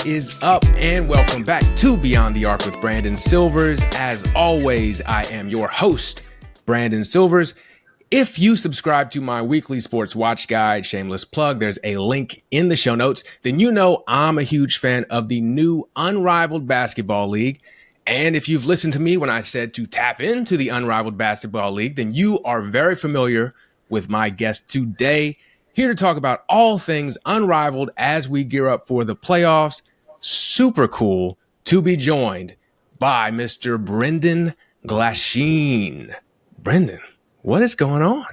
What is up, and welcome back to Beyond the Arc with Brandon Silvers. As always, I am your host, Brandon Silvers. If you subscribe to my weekly sports watch guide, shameless plug, there's a link in the show notes, then you know I'm a huge fan of the new Unrivaled Basketball League. And if you've listened to me when I said to tap into the Unrivaled Basketball League, then you are very familiar with my guest today, here to talk about all things Unrivaled as we gear up for the playoffs. Super cool to be joined by Mr. Brendan Glasheen. Brendan, what is going on?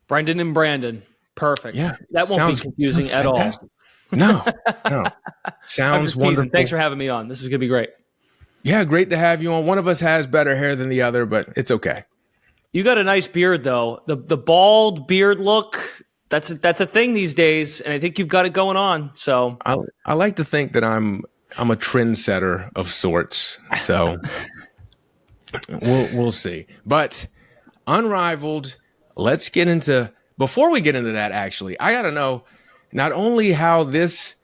Brendan and Brandon. Perfect. Yeah. That won't be confusing at all. No. Sounds wonderful. Thanks for having me on. This is going to be great. Yeah, great to have you on. One of us has better hair than the other, but it's okay. You got a nice beard, though. The bald beard look, that's a thing these days, and I think you've got it going on. So I like to think that I'm a trendsetter of sorts. So we'll see. But Unrivaled, let's get into, before we get into that, actually, I got to know not only how this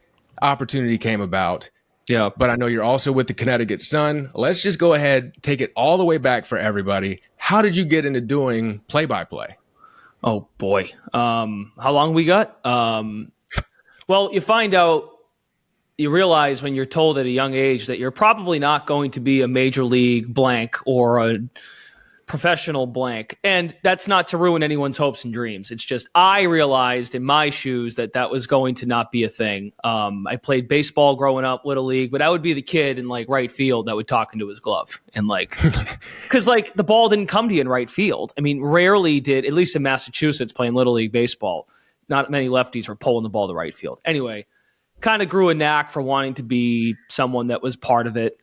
opportunity came about, but I know you're also with the Connecticut Sun. Let's just go ahead, take it all the way back for everybody. How did you get into doing play-by-play? Oh, boy. How long we got? Well, you realize when you're told at a young age that you're probably not going to be a major league blank or a professional blank. And that's not to ruin anyone's hopes and dreams. It's just I realized in my shoes that was going to not be a thing. I played baseball growing up, Little League, but I would be the kid in like right field that would talk into his glove. And like, because like the ball didn't come to you in right field. I mean, rarely did, at least in Massachusetts playing Little League baseball, not many lefties were pulling the ball to right field. Anyway, kind of grew a knack for wanting to be someone that was part of it.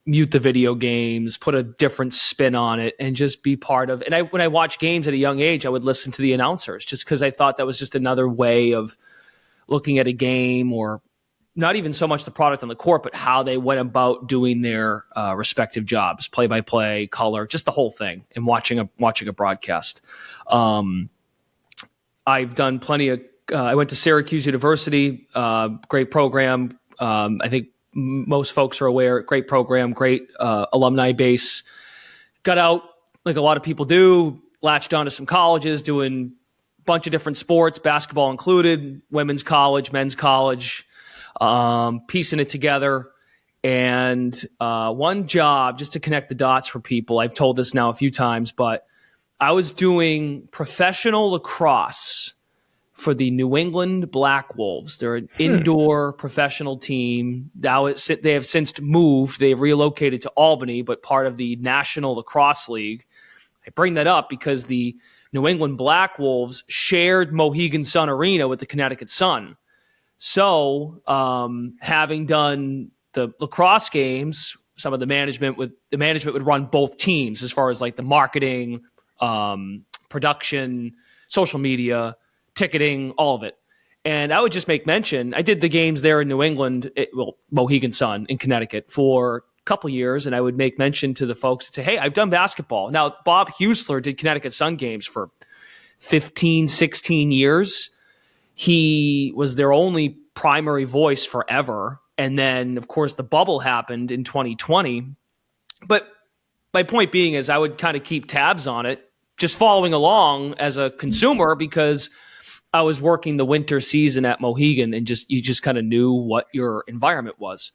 Mute the video games, put a different spin on it, and just be part of. And when I watched games at a young age, I would listen to the announcers just because I thought that was just another way of looking at a game, or not even so much the product on the court, but how they went about doing their respective jobs, play-by-play, color, just the whole thing, and watching a broadcast. I've done plenty of. I went to Syracuse University, great program. I think most folks are aware, great program, great alumni base. Got out like a lot of people do, latched onto some colleges, doing a bunch of different sports, basketball included, women's college, men's college, piecing it together. And one job, just to connect the dots for people, I've told this now a few times, but I was doing professional lacrosse for the New England Black Wolves. They're an indoor professional team. Now they have since moved. They've relocated to Albany, but part of the National Lacrosse League. I bring that up because the New England Black Wolves shared Mohegan Sun Arena with the Connecticut Sun. So having done the lacrosse games, some of the management would run both teams as far as like the marketing, production, social media, ticketing, all of it. And I would just make mention, I did the games there in New England, Mohegan Sun in Connecticut for a couple years, and I would make mention to the folks and say, hey, I've done basketball. Now, Bob Husler did Connecticut Sun games for 15, 16 years. He was their only primary voice forever. And then, of course, the bubble happened in 2020. But my point being is I would kind of keep tabs on it, just following along as a consumer, because I was working the winter season at Mohegan, and you just kind of knew what your environment was.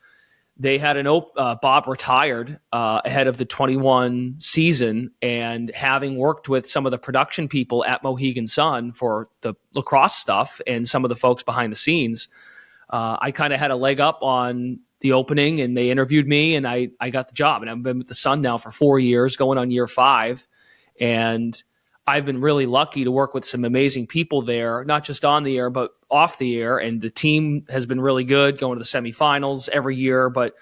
They had Bob retired ahead of the 21 season, and having worked with some of the production people at Mohegan Sun for the lacrosse stuff and some of the folks behind the scenes, I kind of had a leg up on the opening, and they interviewed me, and I got the job. And I've been with the Sun now for 4 years, going on year 5, and I've been really lucky to work with some amazing people there, not just on the air, but off the air. And the team has been really good, going to the semifinals every year. But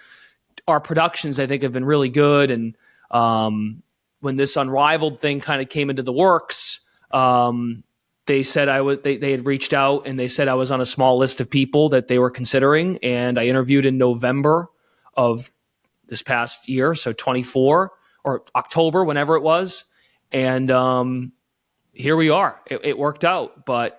our productions, I think, have been really good. And when this Unrivaled thing kind of came into the works, they said they had reached out, and they said I was on a small list of people that they were considering. And I interviewed in November of this past year, so 24 or October, whenever it was. And here we are. It worked out, but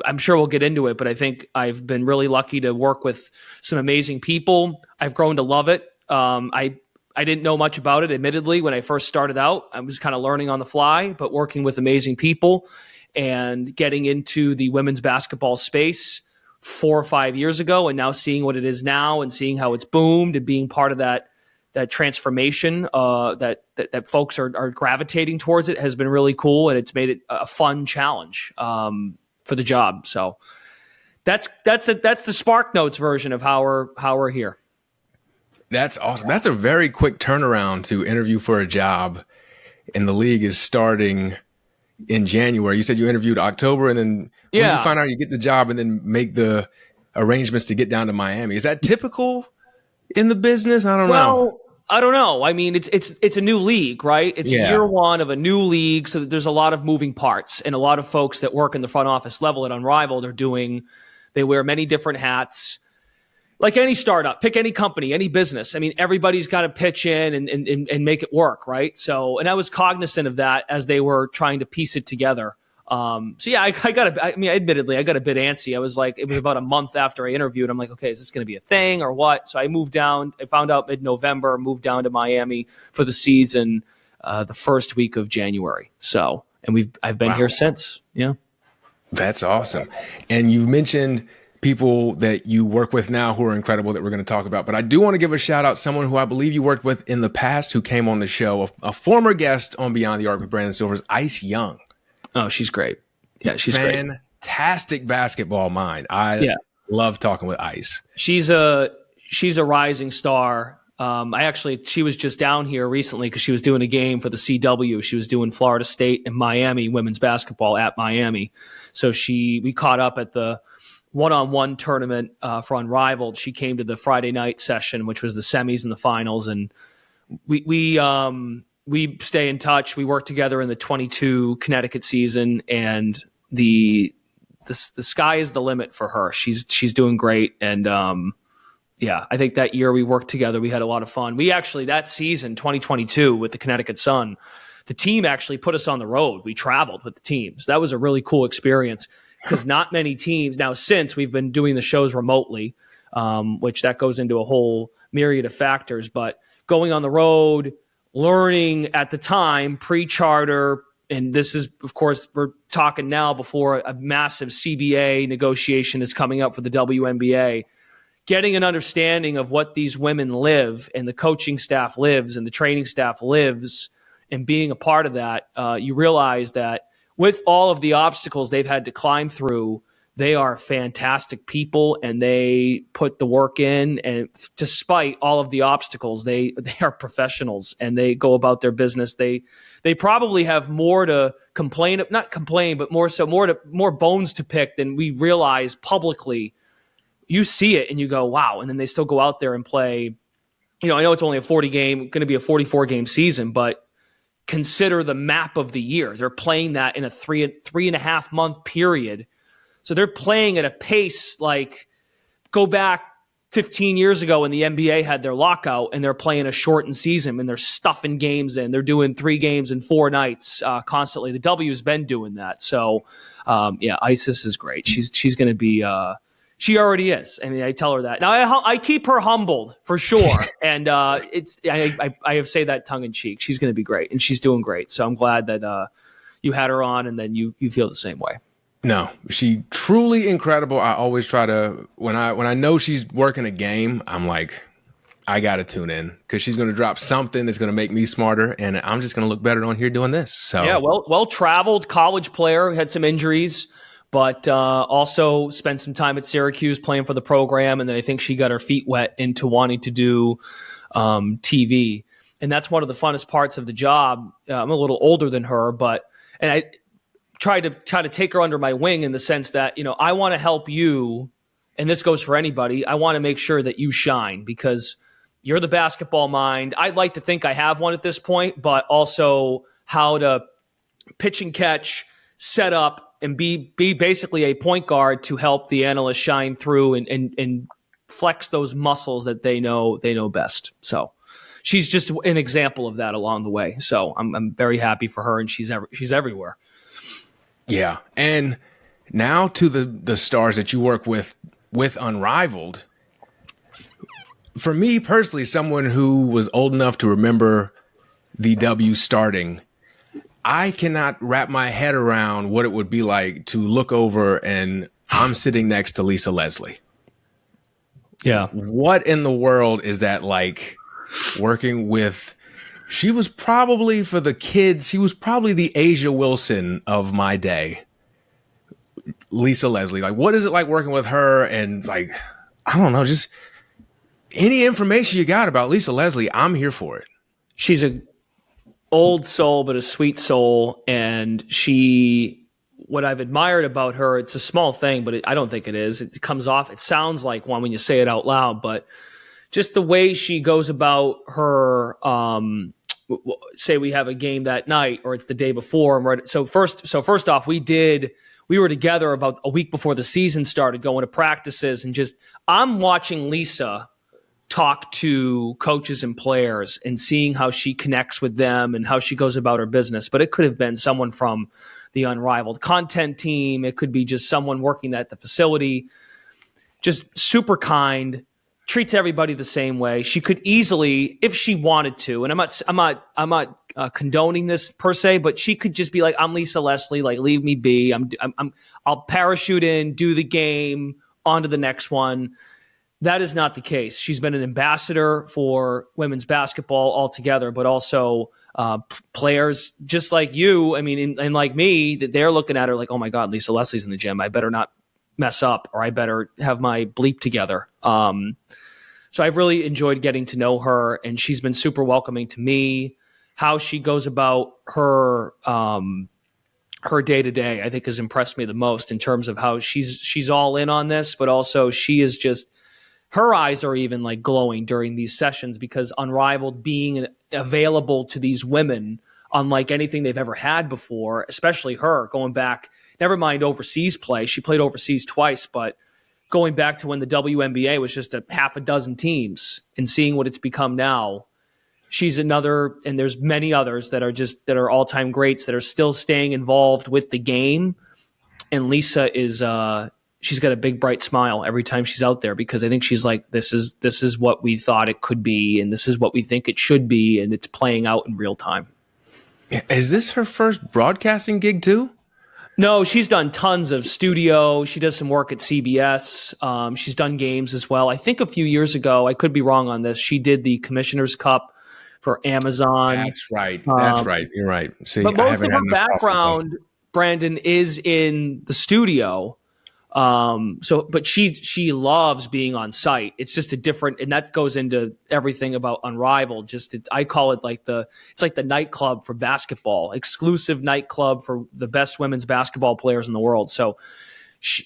I'm sure we'll get into it, but I think I've been really lucky to work with some amazing people. I've grown to love it. I didn't know much about it, admittedly, when I first started out. I was kind of learning on the fly, but working with amazing people and getting into the women's basketball space 4 or 5 years ago, and now seeing what it is now and seeing how it's boomed and being part of that transformation that folks are gravitating towards it has been really cool, and it's made it a fun challenge for the job. So that's the Spark Notes version of how we're here. That's awesome. That's a very quick turnaround to interview for a job, and the league is starting in January. You said you interviewed October, and then when you find out you get the job and then make the arrangements to get down to Miami. Is that typical in the business? I don't know. I don't know. I mean, it's a new league, right? It's year one of a new league, so there's a lot of moving parts, and a lot of folks that work in the front office level at Unrivaled they wear many different hats. Like any startup, pick any company, any business. I mean, everybody's got to pitch in and make it work, right? So, and I was cognizant of that as they were trying to piece it together. Admittedly, I got a bit antsy. I was like, it was about a month after I interviewed. I'm like, okay, is this going to be a thing or what? So I moved down. I found out mid-November, moved down to Miami for the season, the first week of January. So, and I've been here since. Yeah. That's awesome. And you've mentioned people that you work with now who are incredible that we're going to talk about. But I do want to give a shout out someone who I believe you worked with in the past who came on the show, a former guest on Beyond the Arc with Brandon Silvers, Ice Young. Oh, she's great. Yeah, she's great. Fantastic basketball mind. I love talking with Ice. She's a rising star. She was just down here recently because she was doing a game for the CW. She was doing Florida State and Miami women's basketball at Miami. So we caught up at the one-on-one tournament for Unrivaled. She came to the Friday night session, which was the semis and the finals, and we stay in touch. We work together in the 22 Connecticut season, and the sky is the limit for her. She's doing great, and I think that year we worked together. We had a lot of fun. We actually, that season 2022 with the Connecticut Sun, the team actually put us on the road. We traveled with the teams. That was a really cool experience. Because not many teams now, since we've been doing the shows remotely, which that goes into a whole myriad of factors, but going on the road, learning at the time, pre-charter, and this is, of course, we're talking now before a massive CBA negotiation is coming up for the WNBA, getting an understanding of what these women live and the coaching staff lives and the training staff lives, and being a part of that, you realize that with all of the obstacles they've had to climb through, they are fantastic people and they put the work in. And despite all of the obstacles, they are professionals and they go about their business. They probably have more to not complain, but more bones to pick than we realize publicly. You see it and you go, wow. And then they still go out there and play. I know it's only going to be a 44 game season, but consider the map of the year. They're playing that in a 3.5 month period. So they're playing at a pace like go back 15 years ago when the NBA had their lockout and they're playing a shortened season and they're stuffing games in. They're doing 3 games in 4 nights constantly. The W's been doing that. So Isis is great. She's going to be she already is. I mean, I tell her that. Now, I keep her humbled for sure. And I say that tongue in cheek. She's going to be great, and she's doing great. So I'm glad that you had her on, and then you feel the same way. No, she truly incredible. I always try to, when I know she's working a game, I'm like, I got to tune in because she's going to drop something that's going to make me smarter, and I'm just going to look better on here doing this. So yeah, well-traveled college player, had some injuries, but also spent some time at Syracuse playing for the program. And then I think she got her feet wet into wanting to do TV. And that's one of the funnest parts of the job. I'm a little older than her, and I try to take her under my wing in the sense that, I want to help you. And this goes for anybody. I want to make sure that you shine because you're the basketball mind. I'd like to think I have one at this point, but also how to pitch and catch, set up, and be basically a point guard to help the analysts shine through and flex those muscles that they know best. So she's just an example of that along the way. So I'm very happy for her, and she's everywhere. Yeah, and Now to the stars that you work with Unrivaled. For me personally, someone who was old enough to remember the W starting, I cannot wrap my head around what it would be like to look over and I'm sitting next to Lisa Leslie. Yeah. What in the world is that like working with? She was probably, for the kids, she was probably the Asia Wilson of my day. Lisa Leslie. Like, what is it like working with her? And like, I don't know, just any information you got about Lisa Leslie, I'm here for it. She's a old soul, but a sweet soul. And what I've admired about her, it's a small thing, but I don't think it is. It comes off, it sounds like one when you say it out loud, but just the way she goes about her, say we have a game that night or it's the day before. So first off, we were together about a week before the season started, going to practices, and just I'm watching Lisa talk to coaches and players and seeing how she connects with them and how she goes about her business. But it could have been someone from the Unrivaled content team. It could be just someone working at the facility. Just super kind, treats everybody the same way. She could easily, if she wanted to, and I'm not condoning this per se, but she could just be like, I'm Lisa Leslie, like leave me be. I'll parachute in, do the game, on to the next one. That is not the case. She's been an ambassador for women's basketball altogether, but also players just like you, I mean, and like me, that they're looking at her like, oh my God, Lisa Leslie's in the gym. I better not mess up, or I better have my bleep together. So I've really enjoyed getting to know her, and she's been super welcoming to me. How she goes about her day to day, I think, has impressed me the most in terms of how she's all in on this, but also she is just, her eyes are even like glowing during these sessions because Unrivaled being available to these women unlike anything they've ever had before, especially her going back, never mind overseas play. She played overseas twice, but going back to when the WNBA was just a half a dozen teams and seeing what it's become now, she's another, and there's many others that are all-time greats that are still staying involved with the game. And Lisa is, she's got a big bright smile every time she's out there because I think she's like, this is what we thought it could be, and this is what we think it should be, and it's playing out in real time. Is this her first broadcasting gig too? No, she's done tons of studio. She does some work at CBS. She's done games as well. I think a few years ago, I could be wrong on this, she did the Commissioner's Cup for Amazon. That's right. That's right. You're right. See, but most of her background, Brandon, is in the studio. But she loves being on site. It's just a different, and that goes into everything about Unrivaled. I call it like it's like the nightclub for basketball, exclusive nightclub for the best women's basketball players in the world. So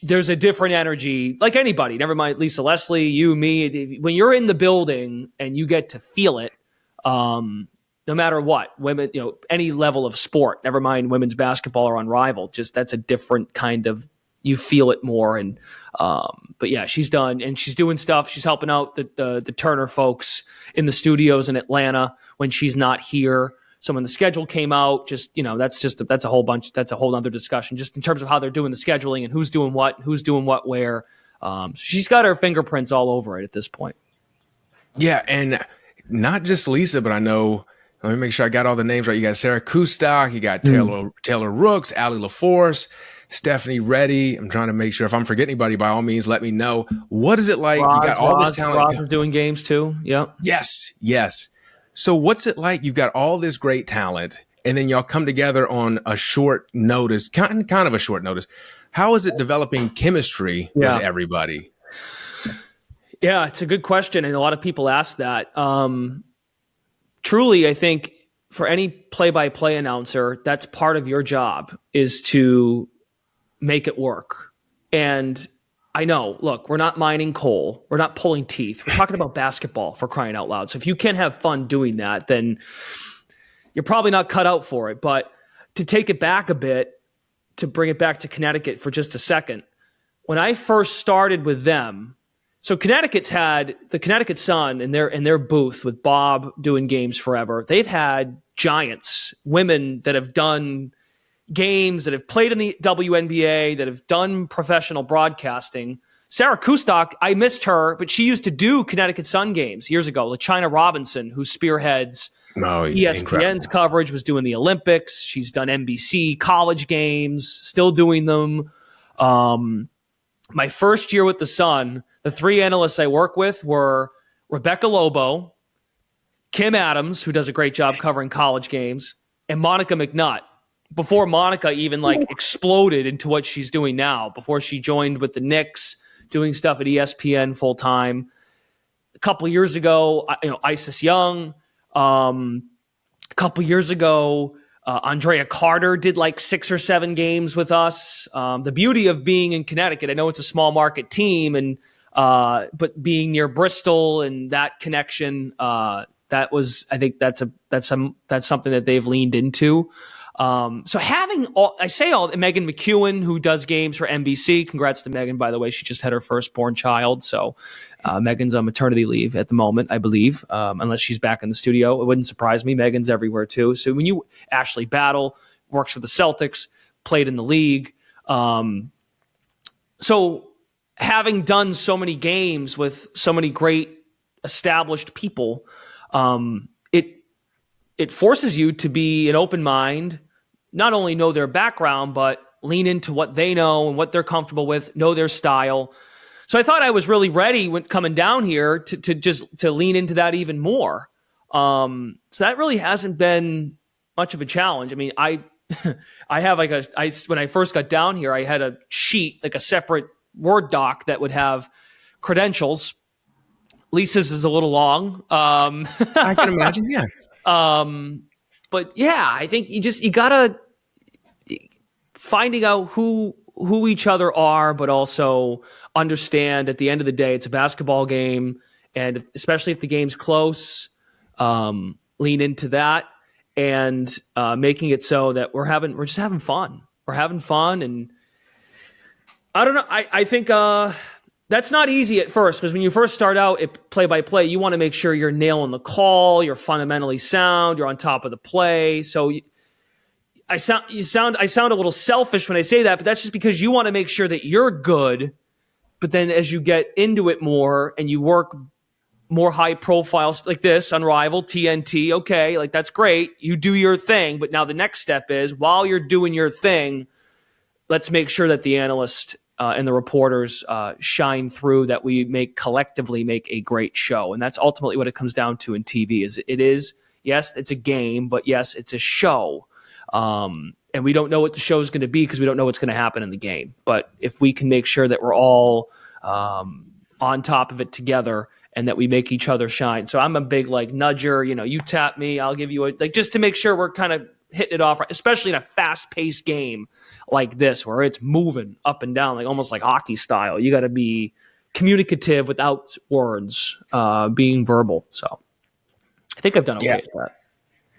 there's a different energy, like anybody, never mind Lisa Leslie, you, me, when you're in the building and you get to feel it, no matter what, women, any level of sport, never mind women's basketball or Unrivaled, just that's a different kind of, you feel it more. And but yeah, she's done, and she's doing stuff. She's helping out the Turner folks in the studios in Atlanta when she's not here. So when the schedule came out, that's a whole bunch. That's a whole other discussion, just in terms of how they're doing the scheduling and who's doing what where. So she's got her fingerprints all over it at this point. Yeah, and not just Lisa, but I know. Let me make sure I got all the names right. You got Sarah Kustok, you got Taylor Rooks, Allie LaForce, Stephanie Reddy. I'm trying to make sure if I'm forgetting anybody, by all means, let me know. What is it like? You got all this talent. Roz doing games too. Yep. Yes. So what's it like? You've got all this great talent, and then y'all come together on a short notice, kind of a short notice. How is it developing chemistry with everybody? Yeah, it's a good question, and a lot of people ask that. Truly, I think for any play-by-play announcer, that's part of your job, is to make it work. And I know, look, we're not mining coal. We're not pulling teeth. We're talking about basketball, for crying out loud. So if you can't have fun doing that, then you're probably not cut out for it. But to take it back a bit, to bring it back to Connecticut for just a second, when I first started with them, so Connecticut's had the Connecticut Sun in their booth with Bob doing games forever. They've had giants, women that have done games, that have played in the WNBA, that have done professional broadcasting. Sarah Kustok, I missed her, but she used to do Connecticut Sun games years ago. LaChina Robinson, who spearheads ESPN's incredible coverage, was doing the Olympics. She's done NBC college games, still doing them. My first year with the Sun, the three analysts I work with were Rebecca Lobo, Kim Adams, who does a great job covering college games, and Monica McNutt. Before Monica even exploded into what she's doing now, before she joined with the Knicks, doing stuff at ESPN full time. A couple years ago, Isis Young. A couple years ago, Andrea Carter did 6 or 7 games with us. The beauty of being in Connecticut, I know it's a small market team, and but being near Bristol and that connection, I think that's something that they've leaned into. So having Megan McEwen, who does games for NBC, congrats to Megan, by the way, she just had her firstborn child. So, Megan's on maternity leave at the moment, I believe, unless she's back in the studio. It wouldn't surprise me. Megan's everywhere too. So Ashley Battle works for the Celtics, played in the league. So having done so many games with so many great established people, it forces you to be an open mind, not only know their background, but lean into what they know and what they're comfortable with, know their style. So I thought I was really ready when coming down here to lean into that even more. So that really hasn't been much of a challenge. I mean, I have when I first got down here, I had a sheet, a separate Word doc that would have credentials. Lisa's is a little long. I can imagine, yeah. But yeah, I think you gotta finding out who each other are, but also understand at the end of the day, it's a basketball game. And especially if the game's close, lean into that and, making it so that we're just having fun. We're having fun. And I don't know. I think, that's not easy at first, because when you first start out at play-by-play, you want to make sure you're nailing the call, you're fundamentally sound, you're on top of the play. So I sound a little selfish when I say that, but that's just because you want to make sure that you're good. But then as you get into it more and you work more high profiles like this, Unrivaled, TNT, okay, that's great. You do your thing, but now the next step is, while you're doing your thing, let's make sure that the analyst and the reporters shine through, that we collectively make a great show. And that's ultimately what it comes down to in TV. Yes, it's a game, but yes, it's a show. And we don't know what the show is going to be because we don't know what's going to happen in the game. But if we can make sure that we're all on top of it together and that we make each other shine. So I'm a big nudger, you tap me, I'll give you just to make sure we're kind of hitting it off, especially in a fast-paced game like this, where it's moving up and down, almost like hockey style. You got to be communicative without words, being verbal. So I think I've done okay with that.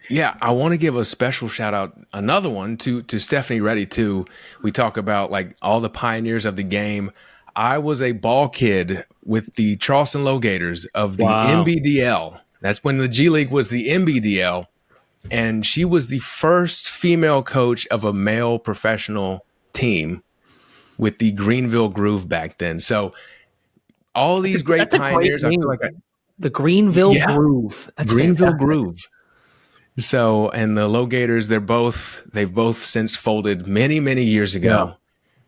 Yeah, I want to give a special shout out, another one to Stephanie Reddy too. We talk about all the pioneers of the game. I was a ball kid with the Charleston Low Gators of the NBDL. That's when the G League was the NBDL. And she was the first female coach of a male professional team with the Greenville Groove back then. So all these great pioneers, I feel the Greenville Groove. That's Greenville fantastic. Groove. So, and the Low Gators, they've both since folded many, many years ago. Yeah.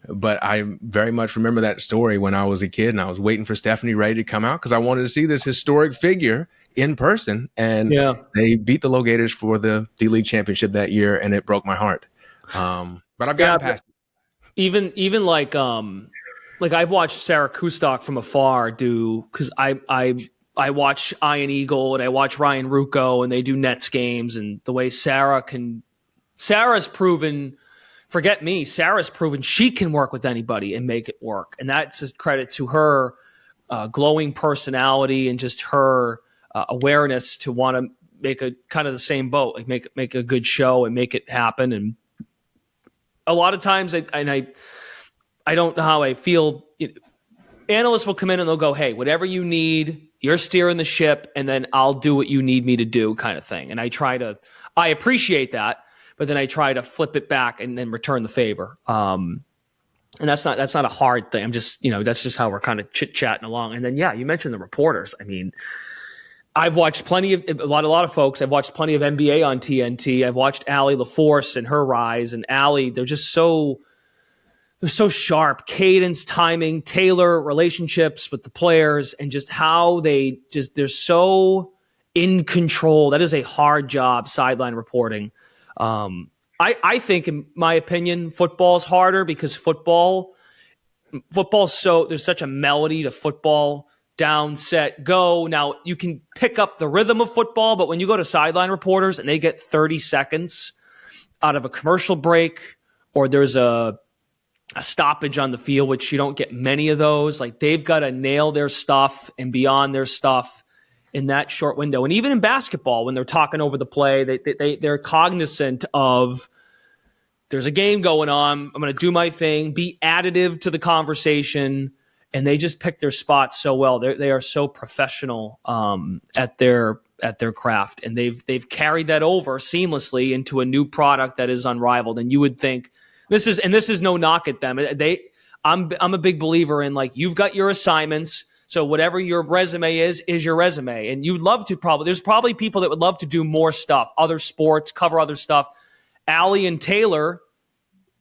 But I very much remember that story when I was a kid and I was waiting for Stephanie Ray to come out because I wanted to see this historic figure in person, and they beat the Low Gators for the D-League championship that year, and it broke my heart. But I've gotten past it. Even I've watched Sarah Kustok from afar because I watch Iron Eagle and I watch Ryan Rucco and they do Nets games, and the way Sarah's proven, forget me, Sarah's proven she can work with anybody and make it work, and that's a credit to her glowing personality and just her awareness to want to make a kind of the same boat, make a good show and make it happen. And a lot of times I don't know how I feel. Analysts will come in and they'll go, hey, whatever you need, you're steering the ship, and then I'll do what you need me to do, kind of thing. And I appreciate that, but then I try to flip it back and then return the favor. And that's not a hard thing. I'm just, that's just how we're kind of chit-chatting along. And then, you mentioned the reporters. I mean, I've watched plenty of a lot of folks. I've watched plenty of NBA on TNT. I've watched Allie LaForce and her rise. And Allie, they're so sharp. Cadence, timing, Taylor, relationships with the players, and just how they're so in control. That is a hard job, sideline reporting. I think, in my opinion, football's harder because football's there's such a melody to football. Down, set, go. Now, you can pick up the rhythm of football, but when you go to sideline reporters and they get 30 seconds out of a commercial break, or there's a stoppage on the field, which you don't get many of those, like they've got to nail their stuff and beyond their stuff in that short window. And even in basketball, when they're talking over the play, they're cognizant of there's a game going on. I'm going to do my thing, be additive to the conversation. And they just pick their spots so well. They are so professional at their craft, and they've carried that over seamlessly into a new product that is Unrivaled. And you would think this is no knock at them. I'm a big believer in, like, you've got your assignments, so whatever your resume is your resume, and you'd love to there's probably people that would love to do more stuff, other sports, cover other stuff. Allie and Taylor,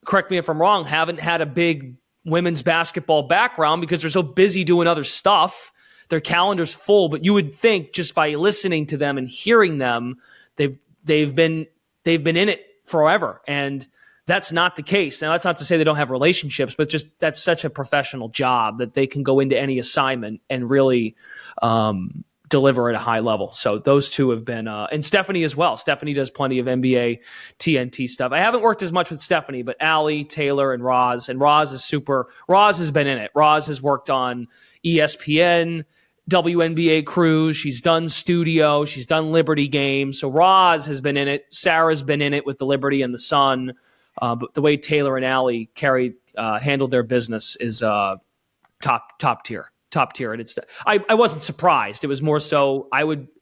correct me if I'm wrong, haven't had a big women's basketball background because they're so busy doing other stuff. Their calendar's full, but you would think just by listening to them and hearing them, they've been in it forever. And that's not the case. Now, that's not to say they don't have relationships, but just that's such a professional job that they can go into any assignment and really deliver at a high level. So those two have been, and Stephanie as well. Stephanie does plenty of NBA TNT stuff. I haven't worked as much with Stephanie, but Allie, Taylor, and Roz has been in it. Roz has worked on ESPN, WNBA crews. She's done studio. She's done Liberty games. So Roz has been in it. Sarah's been in it with the Liberty and the Sun. But the way Taylor and Allie handled their business is top tier. And I wasn't surprised. It was more so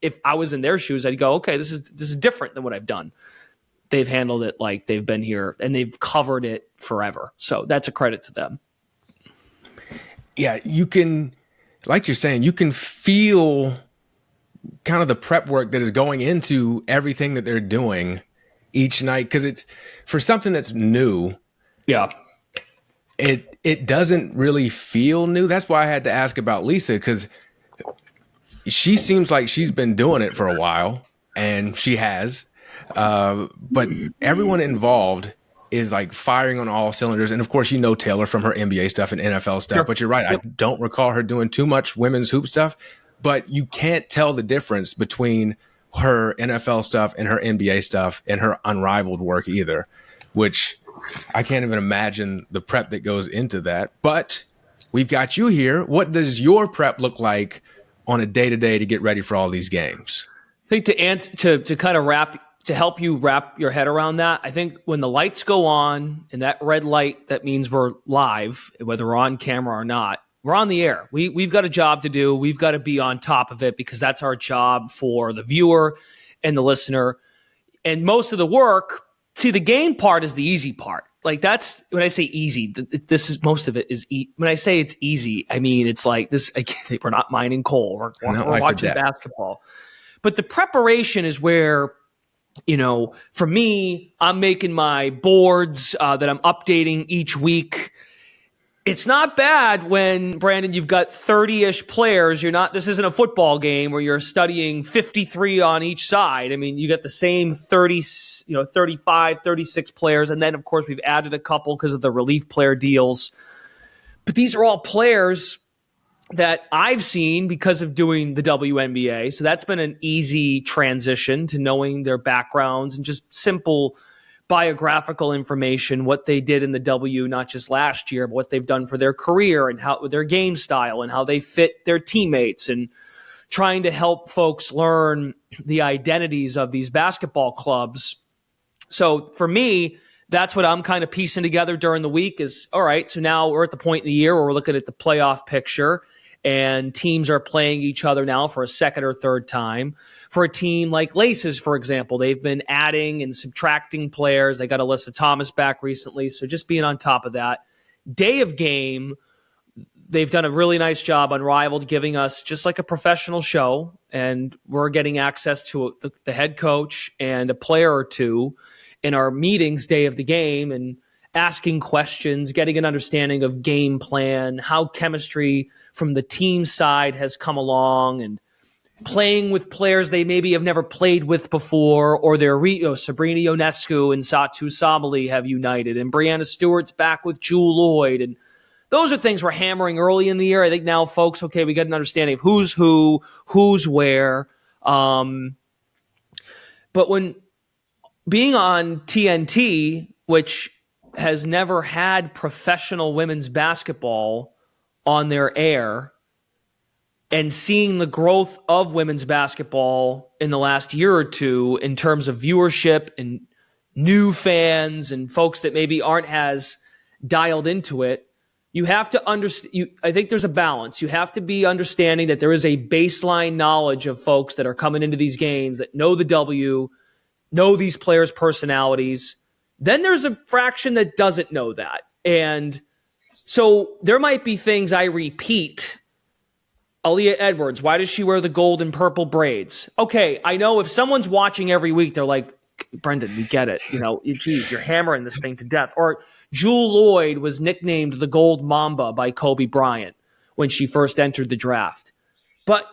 if I was in their shoes, I'd go, okay, this is different than what I've done. They've handled it like they've been here and they've covered it forever. So that's a credit to them. Yeah, you can, like you're saying, you can feel kind of the prep work that is going into everything that they're doing each night, because it's for something that's new. Yeah. It doesn't really feel new. That's why I had to ask about Lisa, because she seems like she's been doing it for a while, and she has. But everyone involved is like firing on all cylinders. And of course, Taylor from her NBA stuff and NFL stuff. Sure. But you're right. Yep. I don't recall her doing too much women's hoop stuff. But you can't tell the difference between her NFL stuff and her NBA stuff and her Unrivaled work either, which I can't even imagine the prep that goes into that. But we've got you here. What does your prep look like on a day-to-day to get ready for all these games? I think to help you wrap your head around that, I think when the lights go on and that red light, that means we're live, whether we're on camera or not, we're on the air. We've got a job to do. We've got to be on top of it because that's our job for the viewer and the listener. And most of the work, see, the game part is the easy part. Like, that's when I say easy, this is most of it is when I say it's easy, I mean, it's like this, again, we're not mining coal. We're watching basketball. But the preparation is where, for me, I'm making my boards that I'm updating each week. It's not bad when, Brandon, you've got 30-ish players. This isn't a football game where you're studying 53 on each side. I mean, you got the same 35, 36 players. And then, of course, we've added a couple because of the relief player deals. But these are all players that I've seen because of doing the WNBA. So that's been an easy transition to knowing their backgrounds and just simple biographical information, what they did in the W, not just last year, but what they've done for their career and how their game style and how they fit their teammates, and trying to help folks learn the identities of these basketball clubs. So for me, that's what I'm kind of piecing together during the week is, all right, so now we're at the point in the year where we're looking at the playoff picture. and teams are playing each other now for a second or third time. For a team like Laces, for example, they've been adding and subtracting players. They got Alyssa Thomas back recently, so just being on top of that. Day of game, they've done a really nice job, Unrivaled, giving us just like a professional show, and we're getting access to the head coach and a player or two in our meetings day of the game and asking questions, getting an understanding of game plan, how chemistry from the team side has come along, and playing with players they maybe have never played with before, or Sabrina Ionescu and Satu Sabali have united, and Brianna Stewart's back with Jewel Lloyd, and those are things we're hammering early in the year. I think now, folks, okay, we got an understanding of who's who, who's where. But when being on TNT, which has never had professional women's basketball on their air, and seeing the growth of women's basketball in the last year or two in terms of viewership and new fans and folks that maybe aren't as dialed into it, you have to understand. I think there's a balance. You have to be understanding that there is a baseline knowledge of folks that are coming into these games that know the W, know these players' personalities. Then there's a fraction that doesn't know that. And so there might be things I repeat. Aaliyah Edwards, why does she wear the gold and purple braids? Okay, I know if someone's watching every week, they're like, Brendan, we get it. Geez, you're hammering this thing to death. Or Jewel Lloyd was nicknamed the Gold Mamba by Kobe Bryant when she first entered the draft. But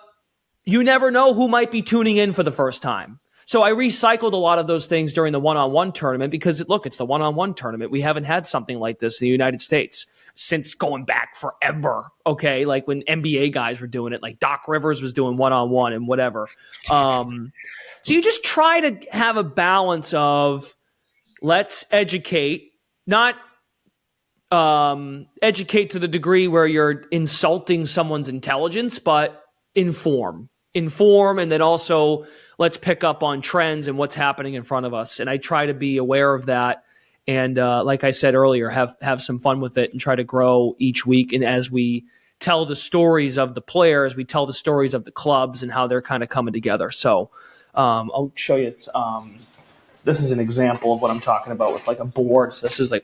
you never know who might be tuning in for the first time. So I recycled a lot of those things during the one-on-one tournament because, look, it's the one-on-one tournament. We haven't had something like this in the United States since going back forever, okay? Like when NBA guys were doing it, like Doc Rivers was doing one-on-one and whatever. So you just try to have a balance of let's educate, not educate to the degree where you're insulting someone's intelligence, but inform, and then also let's pick up on trends and what's happening in front of us. And I try to be aware of that. And like I said earlier, have some fun with it and try to grow each week. And as we tell the stories of the players, we tell the stories of the clubs and how they're kind of coming together. So I'll show you. This is an example of what I'm talking about with like a board. So this is like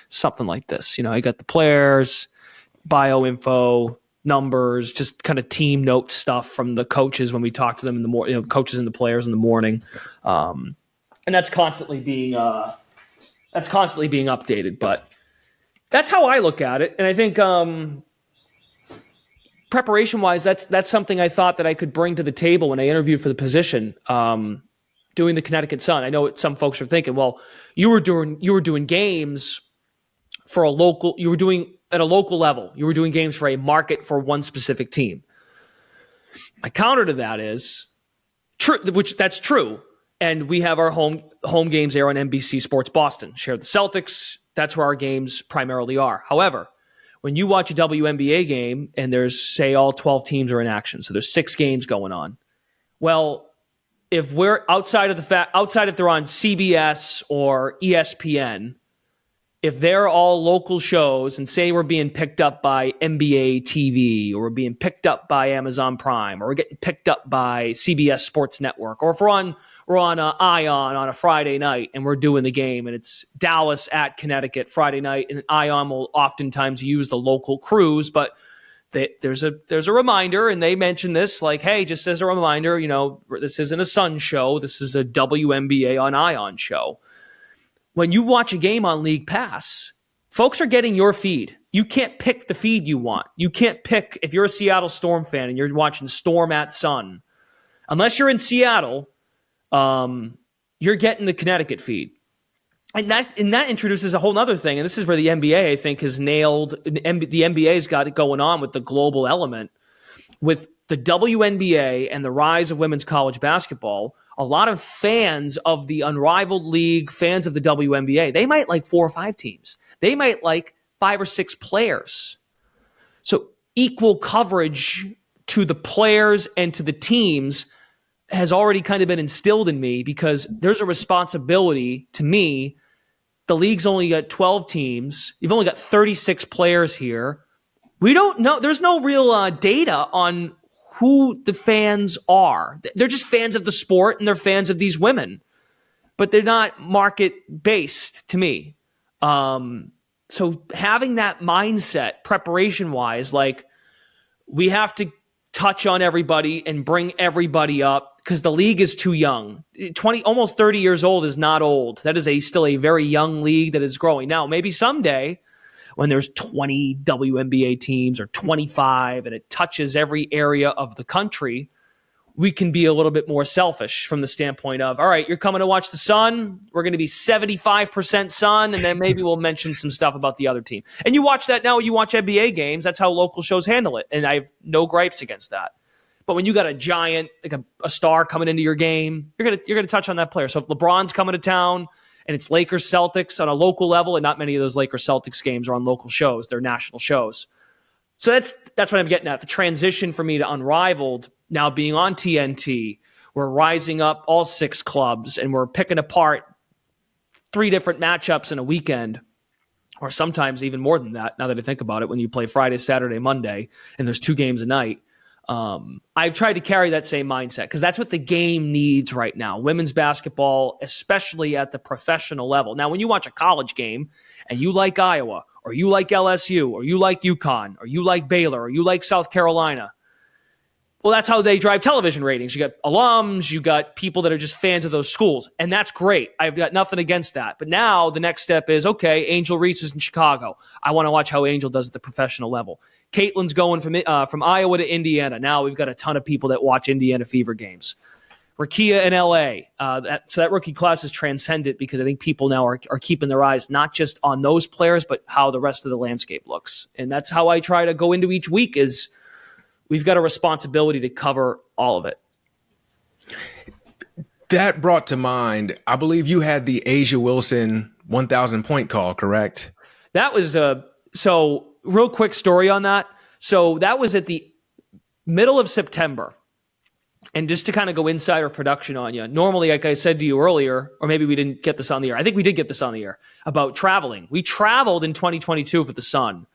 something like this. I got the players, bio info, numbers, just kind of team note stuff from the coaches when we talk to them in the morning, coaches and the players in the morning. And that's constantly being updated, but that's how I look at it. And I think preparation wise, that's something I thought that I could bring to the table when I interviewed for the position, doing the Connecticut Sun. I know some folks are thinking, well, you were doing games for you were doing at a local level. You were doing games for a market for one specific team. My counter to that is true, which that's true. And we have our home games there on NBC Sports Boston. Share the Celtics. That's where our games primarily are. However, when you watch a WNBA game and there's, say, all 12 teams are in action, so there's 6 games going on. Well, if we're outside if they're on CBS or ESPN, if they're all local shows and say we're being picked up by NBA TV or we're being picked up by Amazon Prime or we're getting picked up by CBS Sports Network, or if we're on Ion on a Friday night and we're doing the game and it's Dallas at Connecticut Friday night, and Ion will oftentimes use the local crews, but there's a reminder, and they mention this like, hey, just as a reminder, this isn't a Sun show. This is a WNBA on Ion show. When you watch a game on League Pass, folks are getting your feed. You can't pick the feed you want. You can't pick, if you're a Seattle Storm fan and you're watching Storm at Sun, unless you're in Seattle, you're getting the Connecticut feed. And that introduces a whole other thing. And this is where the NBA, I think, has nailed, the NBA's got it going on with the global element. With the WNBA and the rise of women's college basketball, a lot of fans of the Unrivaled League, fans of the WNBA, they might like 4 or 5 teams. They might like 5 or 6 players. So equal coverage to the players and to the teams has already kind of been instilled in me, because there's a responsibility to me. The league's only got 12 teams. You've only got 36 players here. We don't know. There's no real data on who the fans are. They're just fans of the sport and they're fans of these women, but they're not market based to me. So having that mindset preparation wise, like we have to touch on everybody and bring everybody up because the league is too young. 20, almost 30 years old is not old. That is still a very young league that is growing. Now, maybe someday when there's 20 WNBA teams or 25 and it touches every area of the country, we can be a little bit more selfish from the standpoint of, all right, you're coming to watch the Sun. We're going to be 75% Sun, and then maybe we'll mention some stuff about the other team. And you watch that now, you watch NBA games. That's how local shows handle it, and I have no gripes against that. But when you got a giant, like a star coming into your game, you're gonna touch on that player. So if LeBron's coming to town and it's Lakers Celtics on a local level, and not many of those Lakers Celtics games are on local shows, they're national shows. So that's what I'm getting at. The transition for me to Unrivaled now being on TNT, we're rising up all 6 clubs and we're picking apart 3 different matchups in a weekend, or sometimes even more than that. Now that I think about it, when you play Friday, Saturday, Monday, and there's 2 games a night. I've tried to carry that same mindset because that's what the game needs right now. Women's basketball, especially at the professional level. Now, when you watch a college game and you like Iowa or you like LSU or you like UConn or you like Baylor or you like South Carolina, well, that's how they drive television ratings. You got alums, you got people that are just fans of those schools, and that's great. I've got nothing against that. But now the next step is, okay, Angel Reese is in Chicago. I want to watch how Angel does at the professional level. Caitlin's going from Iowa to Indiana. Now we've got a ton of people that watch Indiana Fever games. Rakia in LA. So that rookie class is transcendent because I think people now are keeping their eyes not just on those players, but how the rest of the landscape looks. And that's how I try to go into each week is we've got a responsibility to cover all of it. That brought to mind, I believe you had the Asia Wilson 1,000 point call, correct? That was so real quick story on that. So that was at the middle of September. And just to kind of go insider production on you, normally, like I said to you earlier, or maybe we didn't get this on the air. I think we did get this on the air about traveling. We traveled in 2022 for the Sun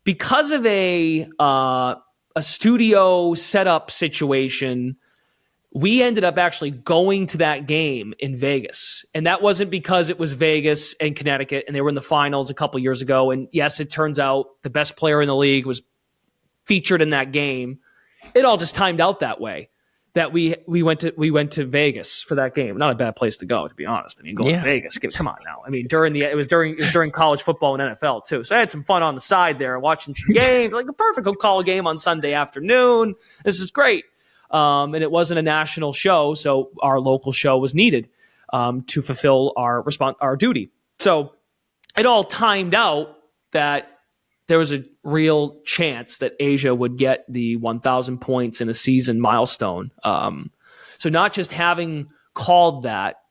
because of a studio setup situation. We ended up actually going to that game in Vegas. And that wasn't because it was Vegas and Connecticut and they were in the finals a couple years ago. And yes, it turns out the best player in the league was featured in that game. It all just timed out that way that we went to Vegas for that game. Not a bad place to go, to be honest. I mean, going to Vegas, come on now. I mean, it was during college football and NFL too. So I had some fun on the side there watching some games, like a perfect call game on Sunday afternoon. This is great. And it wasn't a national show, so our local show was needed to fulfill our duty. So it all timed out that there was a real chance that Asia would get the 1,000 points in a season milestone. So not just having called that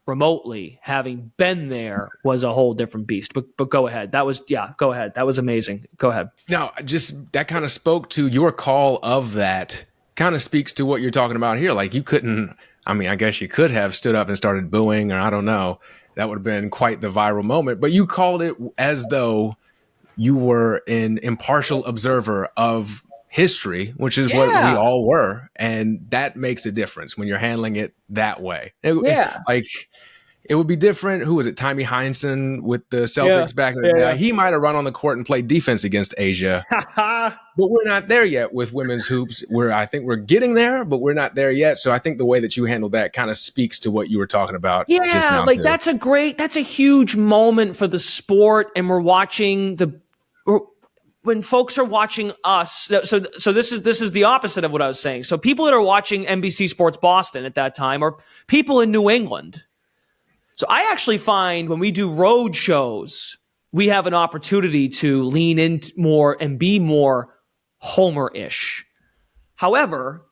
remotely, having been there was a whole different beast. But go ahead. Go ahead. That was amazing. Go ahead. No, just that kind of spoke to your call of that. Kind of speaks to what you're talking about here. Like you couldn't, I mean, I guess you could have stood up and started booing, or I don't know. That would have been quite the viral moment. But you called it as though you were an impartial observer of history, which is what we all were. And that makes a difference when you're handling it that way. It would be different. Who was it? Tommy Heinsohn with the Celtics back in the day. He might have run on the court and played defense against Asia. But we're not there yet with women's hoops. I think we're getting there, but we're not there yet. So I think the way that you handled that kind of speaks to what you were talking about. Yeah, just now like too. that's a huge moment for the sport. And we're watching when folks are watching us. So this is the opposite of what I was saying. So people that are watching NBC Sports Boston at that time are people in New England. So I actually find when we do road shows, we have an opportunity to lean in more and be more Homer-ish. However,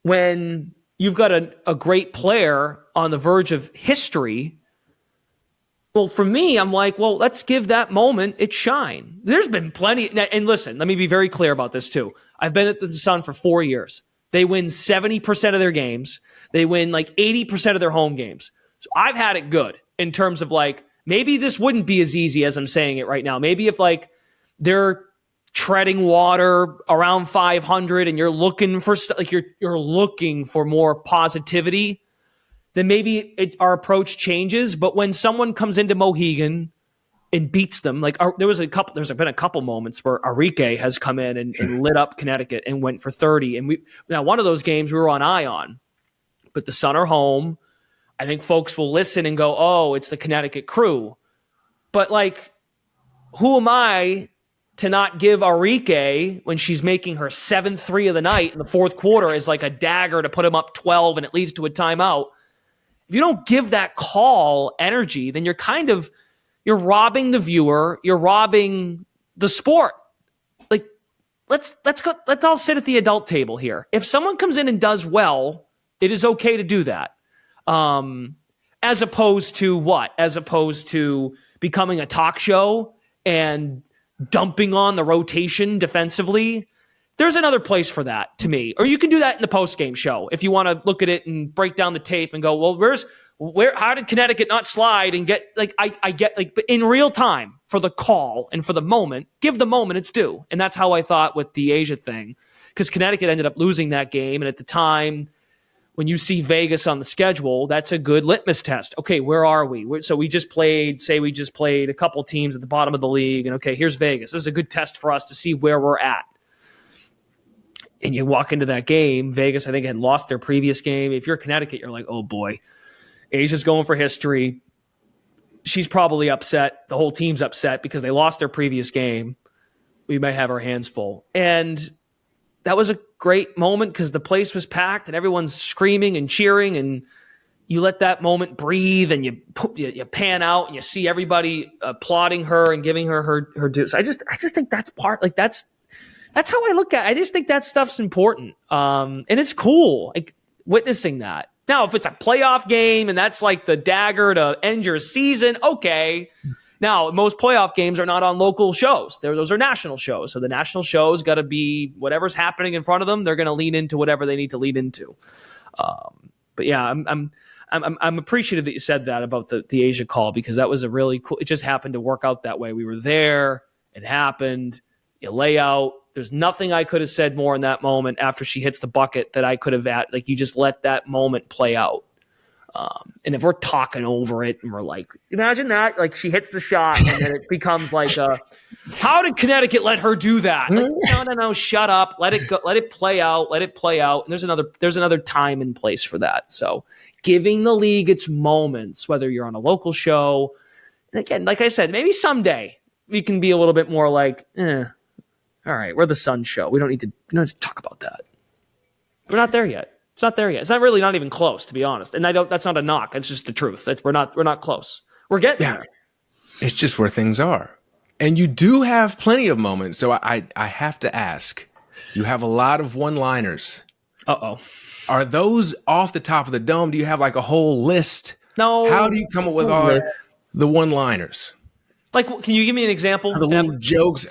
when you've got a great player on the verge of history, well, for me, I'm like, well, let's give that moment its shine. There's been plenty. And listen, let me be very clear about this too. I've been at the Sun for 4 years. They win 70% of their games. They win like 80% of their home games. So I've had it good in terms of like, maybe this wouldn't be as easy as I'm saying it right now. Maybe if like they're treading water around 500 and you're looking for you're looking for more positivity, then maybe our approach changes. But when someone comes into Mohegan and beats them, like there's been a couple moments where Arike has come in and lit up Connecticut and went for 30. And now one of those games we were on Ion, but the Sun are home. I think folks will listen and go, oh, it's the Connecticut crew. But like, who am I to not give Arike, when she's making her 7th 3 of the night in the fourth quarter, is like a dagger to put him up 12 and it leads to a timeout. If you don't give that call energy, then you're robbing the viewer, you're robbing the sport. Like, let's all sit at the adult table here. If someone comes in and does well, it is okay to do that. As opposed to what? As opposed to becoming a talk show and dumping on the rotation defensively. There's another place for that, to me. Or you can do that in the post-game show if you want to look at it and break down the tape and go, well, how did Connecticut not slide and get, like, I get, like, but in real time for the call and for the moment, give the moment its due. And that's how I thought with the Asia thing, because Connecticut ended up losing that game. And at the time, when you see Vegas on the schedule, that's a good litmus test. Okay, where are we? So we just played a couple teams at the bottom of the league, and okay, here's Vegas. This is a good test for us to see where we're at. And you walk into that game, Vegas, I think, had lost their previous game. If you're Connecticut, you're like, oh boy, Asia's going for history. She's probably upset. The whole team's upset because they lost their previous game. We might have our hands full. And that was a great moment because the place was packed and everyone's screaming and cheering, and you let that moment breathe and you pan out and you see everybody applauding her and giving her due. So I just think that's that's how I look at it. I just think that stuff's important. And it's cool, like, witnessing that. Now, if it's a playoff game and that's like the dagger to end your season, okay. Now, most playoff games are not on local shows. Those are national shows. So the national shows got to be whatever's happening in front of them. They're going to lean into whatever they need to lean into. But yeah, I'm appreciative that you said that about the Asia call, because that was a really cool. It just happened to work out that way. We were there. It happened. You lay out. There's nothing I could have said more in that moment after she hits the bucket that I could have like, you just let that moment play out. And if we're talking over it and we're like, imagine that, like, she hits the shot and then it becomes like, how did Connecticut let her do that? Like, no, shut up. Let it go. Let it play out. And there's another time and place for that. So giving the league its moments, whether you're on a local show. And again, like I said, maybe someday we can be a little bit more like, all right, we're the Sun show. We don't need to talk about that. We're not there yet. It's not there yet. It's not even close, to be honest. And that's not a knock. It's just the truth. We're not close. We're getting there. It's just where things are. And you do have plenty of moments. So I have to ask, you have a lot of one-liners. Uh-oh. Are those off the top of the dome? Do you have like a whole list? No. How do you come up with all the one-liners? Like, can you give me an example? The little jokes.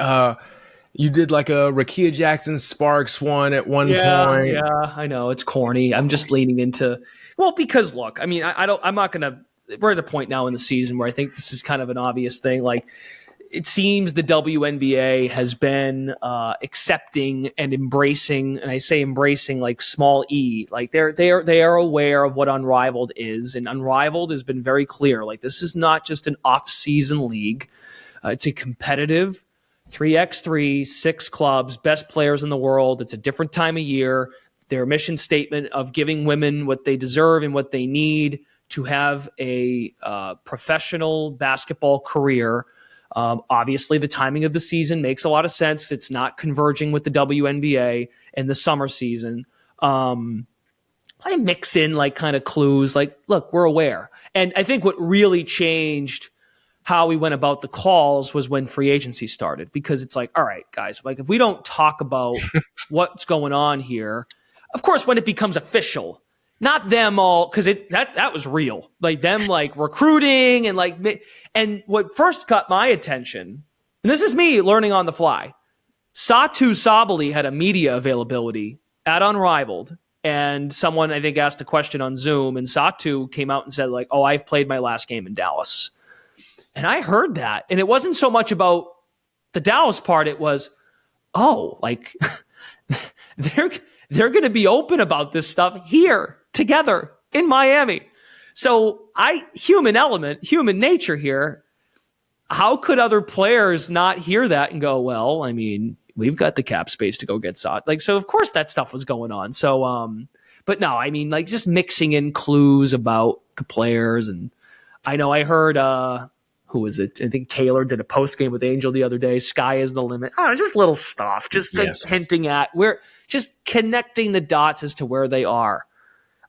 You did like a Rakia Jackson Sparks one at one point. Yeah, I know. It's corny. I'm just leaning into, well, because look, I mean, we're at a point now in the season where I think this is kind of an obvious thing. Like, it seems the WNBA has been accepting and embracing, and I say embracing like small e, like they are aware of what Unrivaled is, and Unrivaled has been very clear. Like, this is not just an off-season league. It's a competitive 3x3, 6 clubs, best players in the world. It's a different time of year. Their mission statement of giving women what they deserve and what they need to have a professional basketball career. Obviously, the timing of the season makes a lot of sense. It's not converging with the WNBA and the summer season. I mix in like kind of clues like, look, we're aware. And I think what really changed how we went about the calls was when free agency started, because it's like, all right, guys, like, if we don't talk about what's going on here, of course, when it becomes official, not them all, because that was real, like them like recruiting and like, and what first got my attention, and this is me learning on the fly, Satu Sabali had a media availability at Unrivaled, and someone I think asked a question on Zoom, and Satu came out and said like, oh, I've played my last game in Dallas. And I heard that. And it wasn't so much about the Dallas part. It was, oh, like they're going to be open about this stuff here together in Miami. So human nature here. How could other players not hear that and go, well, I mean, we've got the cap space to go get Sot. Like, so of course that stuff was going on. So, but no, I mean, like just mixing in clues about the players. And I know I heard, who was it? I think Taylor did a post game with Angel the other day. Sky is the limit. Oh, just little stuff, just like hinting at where, just connecting the dots as to where they are.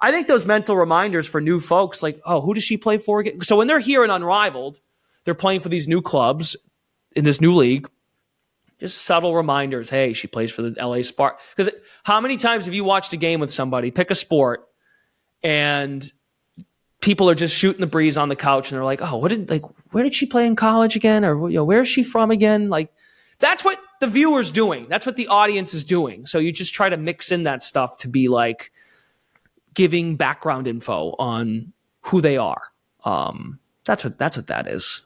I think those mental reminders for new folks, like, oh, who does she play for again? So when they're here in Unrivaled, they're playing for these new clubs in this new league. Just subtle reminders. Hey, she plays for the LA Spark. Because how many times have you watched a game with somebody, pick a sport, and people are just shooting the breeze on the couch, and they're like, "Oh, where did she play in college again? Or where is she from again?" Like, that's what the viewer's doing. That's what the audience is doing. So you just try to mix in that stuff to be like giving background info on who they are. That's what that is.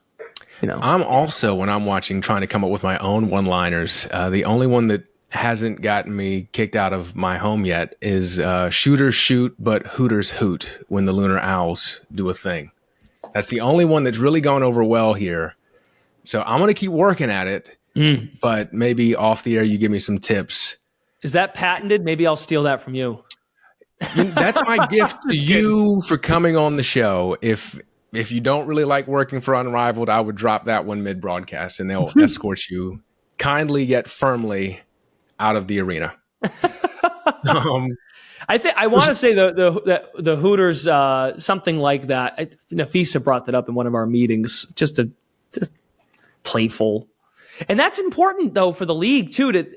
I'm also, when I'm watching, trying to come up with my own one-liners. The only one that hasn't gotten me kicked out of my home yet is shooters shoot, but hooters hoot when the Lunar Owls do a thing. That's the only one that's really gone over well here. So I'm going to keep working at it, but maybe off the air you give me some tips. Is that patented? Maybe I'll steal that from you. That's my gift to you for coming on the show. If you don't really like working for Unrivaled, I would drop that one mid-broadcast, and they'll escort you kindly yet firmly out of the arena. I want to say the Hooters, something like that. Nafisa brought that up in one of our meetings, just playful. And that's important, though, for the league, too.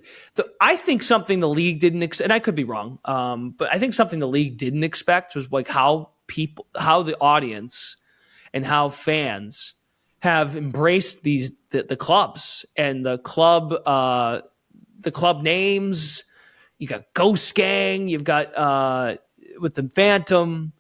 I think something the league didn't and I could be wrong, but I think something the league didn't expect was like how the audience and how fans have embraced the clubs and the club names. You got Ghost Gang, you've got with the Phantom,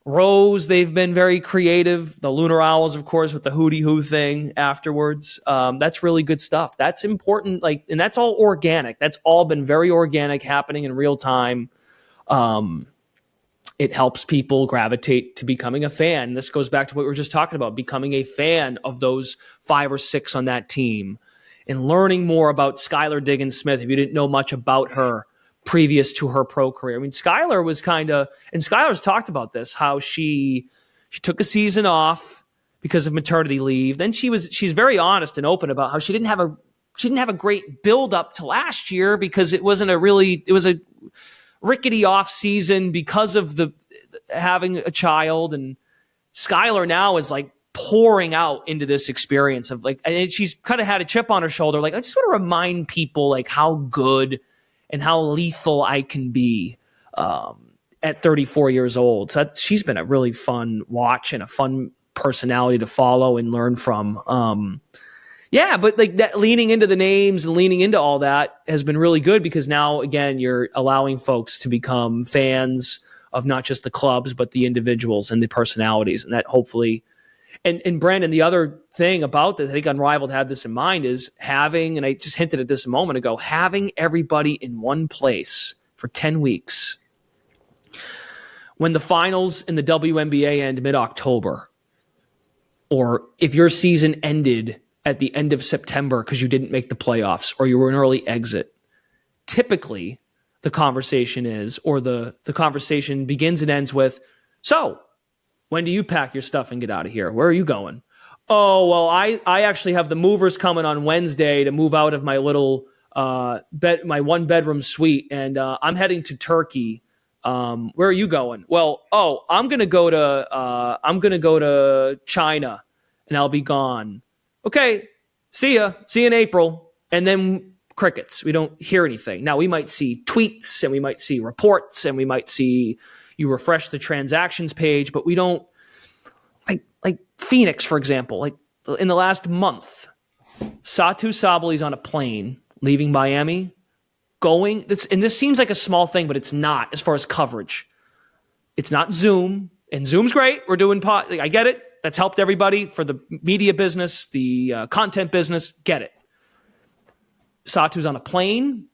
Rose. They've been very creative. The Lunar Owls, of course, with the Hootie Hoo thing afterwards. That's really good stuff. That's important. And that's all organic. That's all been very organic, happening in real time. It helps people gravitate to becoming a fan. This goes back to what we were just talking about, becoming a fan of those 5 or 6 on that team and learning more about Skylar Diggins-Smith if you didn't know much about her previous to her pro career. I mean, Skylar was and Skylar's talked about this, how she took a season off because of maternity leave. Then she's very honest and open about how she didn't have a great build up to last year because it was a rickety off season because of having a child. And Skylar now is like pouring out into this experience of and she's kind of had a chip on her shoulder. Like, I just want to remind people like how good and how lethal I can be at 34 years old. So she's been a really fun watch and a fun personality to follow and learn from. Yeah, but like that, leaning into the names and leaning into all that has been really good because now, again, you're allowing folks to become fans of not just the clubs, but the individuals and the personalities. And that hopefully, and Brandon, the other thing about this, I think Unrivaled had this in mind, is having, and I just hinted at this a moment ago, having everybody in one place for 10 weeks. When the finals in the WNBA end mid-October, or if your season ended at the end of September because you didn't make the playoffs or you were an early exit, typically the conversation is, or the conversation begins and ends with, so when do you pack your stuff and get out of here? Where are you going? Oh, well, I actually have the movers coming on Wednesday to move out of my little my 1-bedroom suite, and I'm heading to Turkey. Where are you going? Well, I'm gonna go to China, and I'll be gone. Okay, see ya. See you in April. And then crickets. We don't hear anything. Now, we might see tweets and we might see reports and we might see you refresh the transactions page, but we don't, like Phoenix, for example, like in the last month, Satu Sabali's on a plane leaving Miami, and this seems like a small thing, but it's not as far as coverage. It's not Zoom, and Zoom's great. We're doing I get it. That's helped everybody for the media business, the content business. Get it. Satu's on a plane.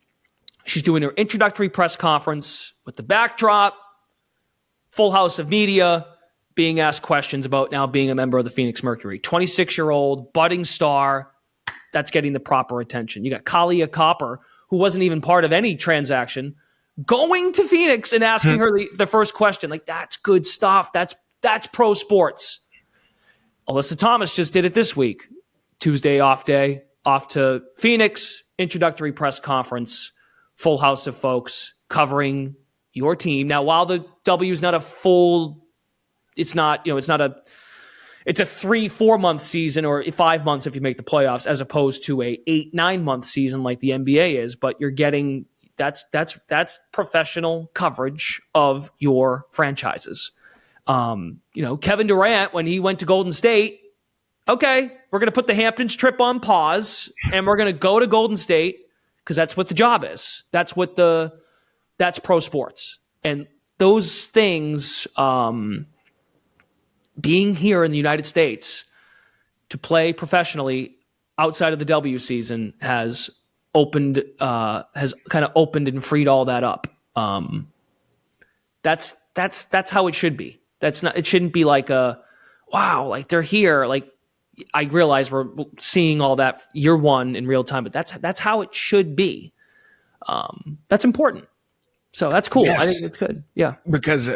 She's doing her introductory press conference with the backdrop, full house of media, being asked questions about now being a member of the Phoenix Mercury. 26-year-old, budding star, that's getting the proper attention. You got Kalia Copper, who wasn't even part of any transaction, going to Phoenix and asking her the first question. Like, that's good stuff. That's pro sports. Alyssa Thomas just did it this week. Tuesday off day, off to Phoenix, introductory press conference, full house of folks covering your team. Now, while the W is not a full, it's a 3-4 month season, or 5 months if you make the playoffs, as opposed to a 8-9 month season like the NBA is. But you're getting that's professional coverage of your franchises. Kevin Durant, when he went to Golden State, okay, we're going to put the Hamptons trip on pause and we're going to go to Golden State because that's what the job is. That's pro sports. And those things, being here in the United States to play professionally outside of the W season has kind of opened and freed all that up. That's how it should be. It shouldn't be like wow, like they're here. Like, I realize we're seeing all that year one in real time, but that's how it should be. That's important. So that's cool. Yes. I think it's good. Yeah. Because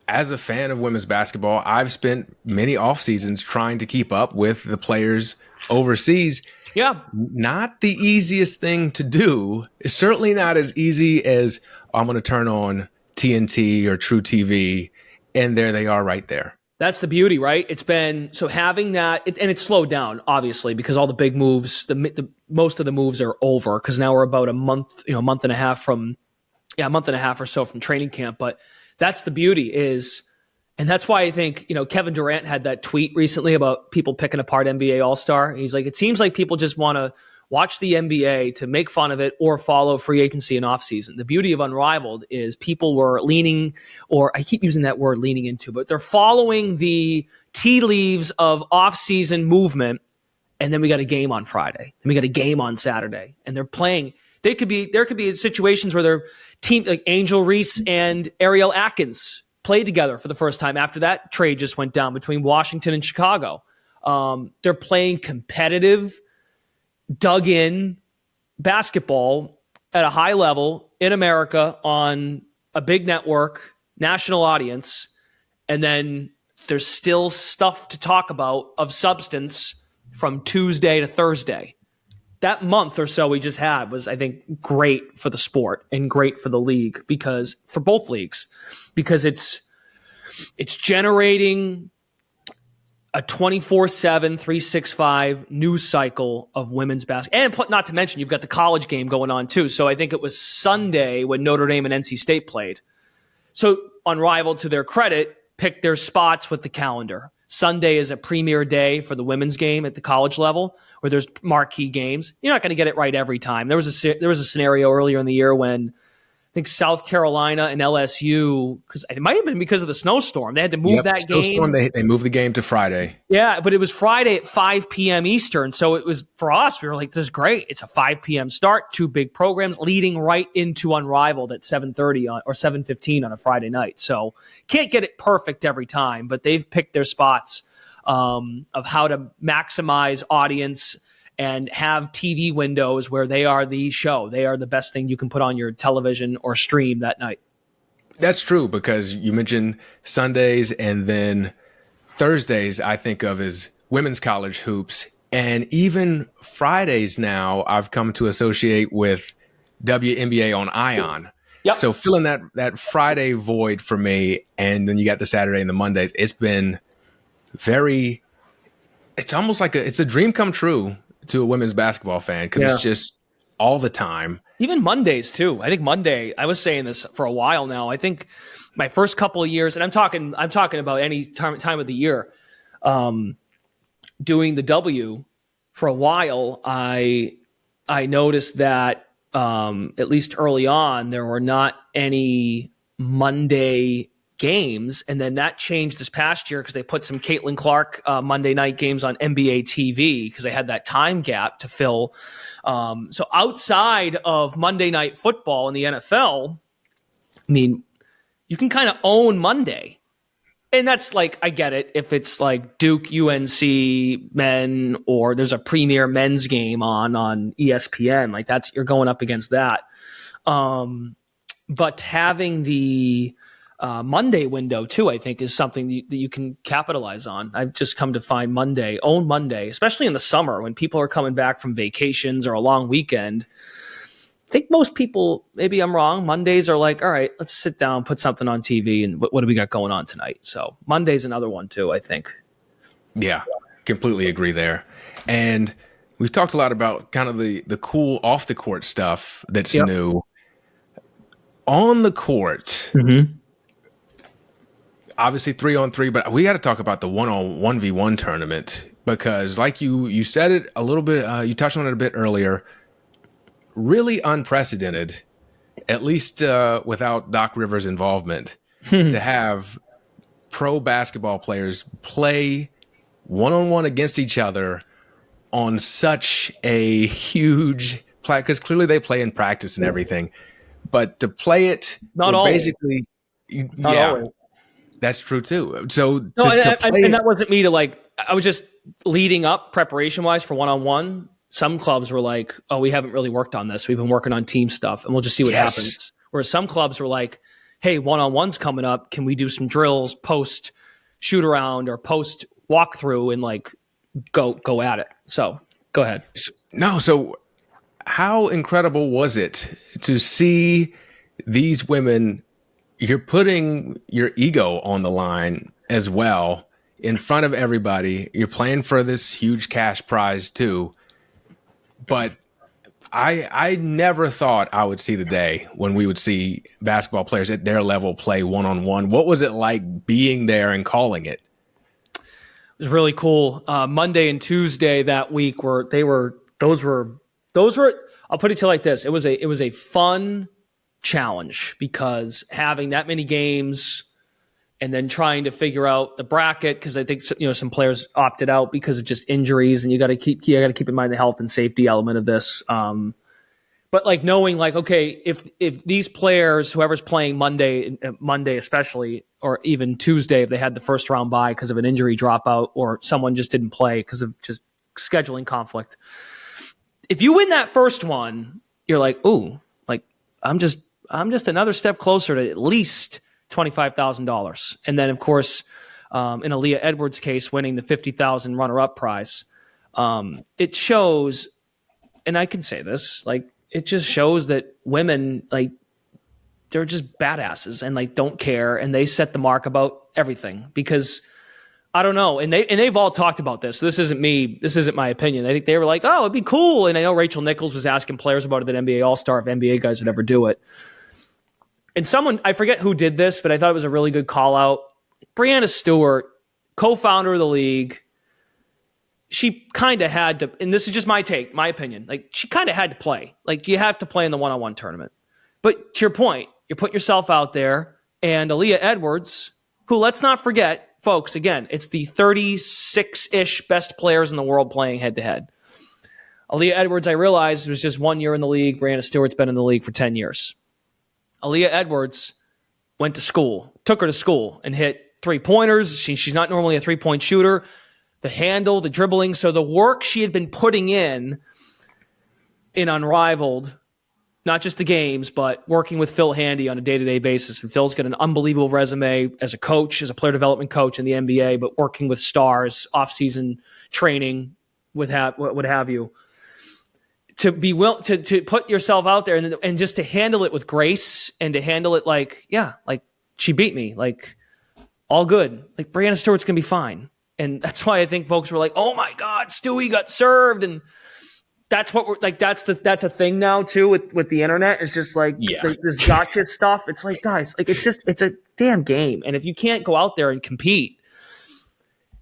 as a fan of women's basketball, I've spent many off seasons trying to keep up with the players overseas. Yeah. Not the easiest thing to do. It's certainly not as easy as I'm going to turn on TNT or True TV and there they are right there. That's the beauty, right? It's been so having that, and it's slowed down obviously because all the big moves, the most of the moves are over because now we're about a month and a half or so from training camp. But that's the beauty is, and that's why I think Kevin Durant had that tweet recently about people picking apart NBA All-Star. He's like, it seems like people just want to watch the NBA to make fun of it or follow free agency and offseason. The beauty of Unrivaled is people were leaning, or I keep using that word leaning into, but they're following the tea leaves of offseason movement. And then we got a game on Friday and we got a game on Saturday and they're playing. There could be situations where their team, like Angel Reese and Ariel Atkins, played together for the first time after that trade just went down between Washington and Chicago. They're playing competitive, dug in basketball at a high level in America on a big network, national audience, and then there's still stuff to talk about of substance from Tuesday to Thursday. That month or so we just had was, I think, great for the sport and great for the league for both leagues, because it's generating a 24/7, 365 news cycle of women's basketball. And not to mention, you've got the college game going on too. So I think it was Sunday when Notre Dame and NC State played. So Unrivaled, to their credit, picked their spots with the calendar. Sunday is a premier day for the women's game at the college level where there's marquee games. You're not going to get it right every time. There was a scenario earlier in the year when I think South Carolina and LSU, because it might have been because of the snowstorm. They had to move that game. They moved the game to Friday. Yeah, but it was Friday at 5 p.m. Eastern. So it was, for us, we were like, this is great. It's a 5 p.m. start, two big programs leading right into Unrivaled at 7:30 or 7:15 on a Friday night. So can't get it perfect every time, but they've picked their spots of how to maximize audience and have TV windows where they are the show. They are the best thing you can put on your television or stream that night. That's true, because you mentioned Sundays and then Thursdays I think of as women's college hoops. And even Fridays now I've come to associate with WNBA on Ion. Yep. So filling that Friday void for me, and then you got the Saturday and the Mondays, it's been it's almost like it's a dream come true to a women's basketball fan, because it's just all the time. Even Mondays too. I think Monday, I was saying this for a while now. I think my first couple of years, and I'm talking about any time of the year, doing the W for a while, I noticed that at least early on, there were not any Monday games, and then that changed this past year because they put some Caitlin Clark Monday night games on NBA TV because they had that time gap to fill. So outside of Monday Night Football in the NFL, I mean, you can kind of own Monday. And that's like, I get it. If it's like Duke, UNC men, or there's a premier men's game on ESPN, like that's, you're going up against that. But having the Monday window too, I think is something that you can capitalize on. I've just come to find own Monday, especially in the summer when people are coming back from vacations or a long weekend. I think most people, maybe I'm wrong, Mondays are like, all right, let's sit down, put something on TV, and what do we got going on tonight? So Monday's another one too, I think. Yeah, completely agree there. And we've talked a lot about kind of the cool off the court stuff that's new. On the court, obviously 3-on-3, but we got to talk about the 1-on-1v1 tournament because like you said it a little bit, you touched on it a bit earlier, really unprecedented, at least without Doc Rivers' involvement, to have pro basketball players play one-on-one against each other on such a huge platform, because clearly they play in practice and everything, but to play it basically, always. That's true too. So and that wasn't me I was just leading up preparation-wise for one-on-one. Some clubs were like, oh, we haven't really worked on this. We've been working on team stuff, and we'll just see what happens. Whereas some clubs were like, hey, one-on-one's coming up. Can we do some drills post shoot around or post walkthrough and like go at it? So go ahead. So how incredible was it to see these women? You're putting your ego on the line as well in front of everybody. You're playing for this huge cash prize too. But I never thought I would see the day when we would see basketball players at their level play one-on-one. What was it like being there and calling it? It was really cool. Monday and Tuesday that week those were. I'll put it to you like this: it was a fun challenge because having that many games and then trying to figure out the bracket, because I think some players opted out because of just injuries, and you got to keep in mind the health and safety element of this. But like knowing like, okay, if these players, whoever's playing Monday especially, or even Tuesday, if they had the first round bye because of an injury dropout or someone just didn't play because of just scheduling conflict, if you win that first one, you're like, ooh, like I'm just another step closer to at least $25,000. And then, of course, in Aaliyah Edwards' case, winning the $50,000 runner-up prize, it shows, and I can say this, like it just shows that women, like they're just badasses and like don't care, and they set the mark about everything because I don't know, and they've all talked about this. This isn't me. This isn't my opinion. I think they were like, oh, it'd be cool. And I know Rachel Nichols was asking players about it at NBA All-Star if NBA guys would ever do it. And someone, I forget who did this, but I thought it was a really good call out. Breanna Stewart, co-founder of the league, she kind of had to, and this is just my opinion, like she kind of had to play. Like you have to play in the one-on-one tournament. But to your point, you're putting yourself out there, and Aaliyah Edwards, who let's not forget, folks, again, it's the 36-ish best players in the world playing head-to-head. Aaliyah Edwards, I realized, was just 1 year in the league. Breanna Stewart's been in the league for 10 years. Aaliyah Edwards took her to school and hit three-pointers. She's not normally a three-point shooter. The handle, the dribbling. So the work she had been putting in Unrivaled, not just the games, but working with Phil Handy on a day-to-day basis. And Phil's got an unbelievable resume as a coach, as a player development coach in the NBA, but working with stars, off-season training, what have you. To be to put yourself out there and just to handle it with grace and to handle it like she beat me, like all good. Like Breanna Stewart's gonna be fine. And that's why I think folks were like, oh my God, Stewie got served. And that's what we're like, that's a thing now too with the internet. It's just like this gotcha stuff. It's like, guys, like it's a damn game. And if you can't go out there and compete,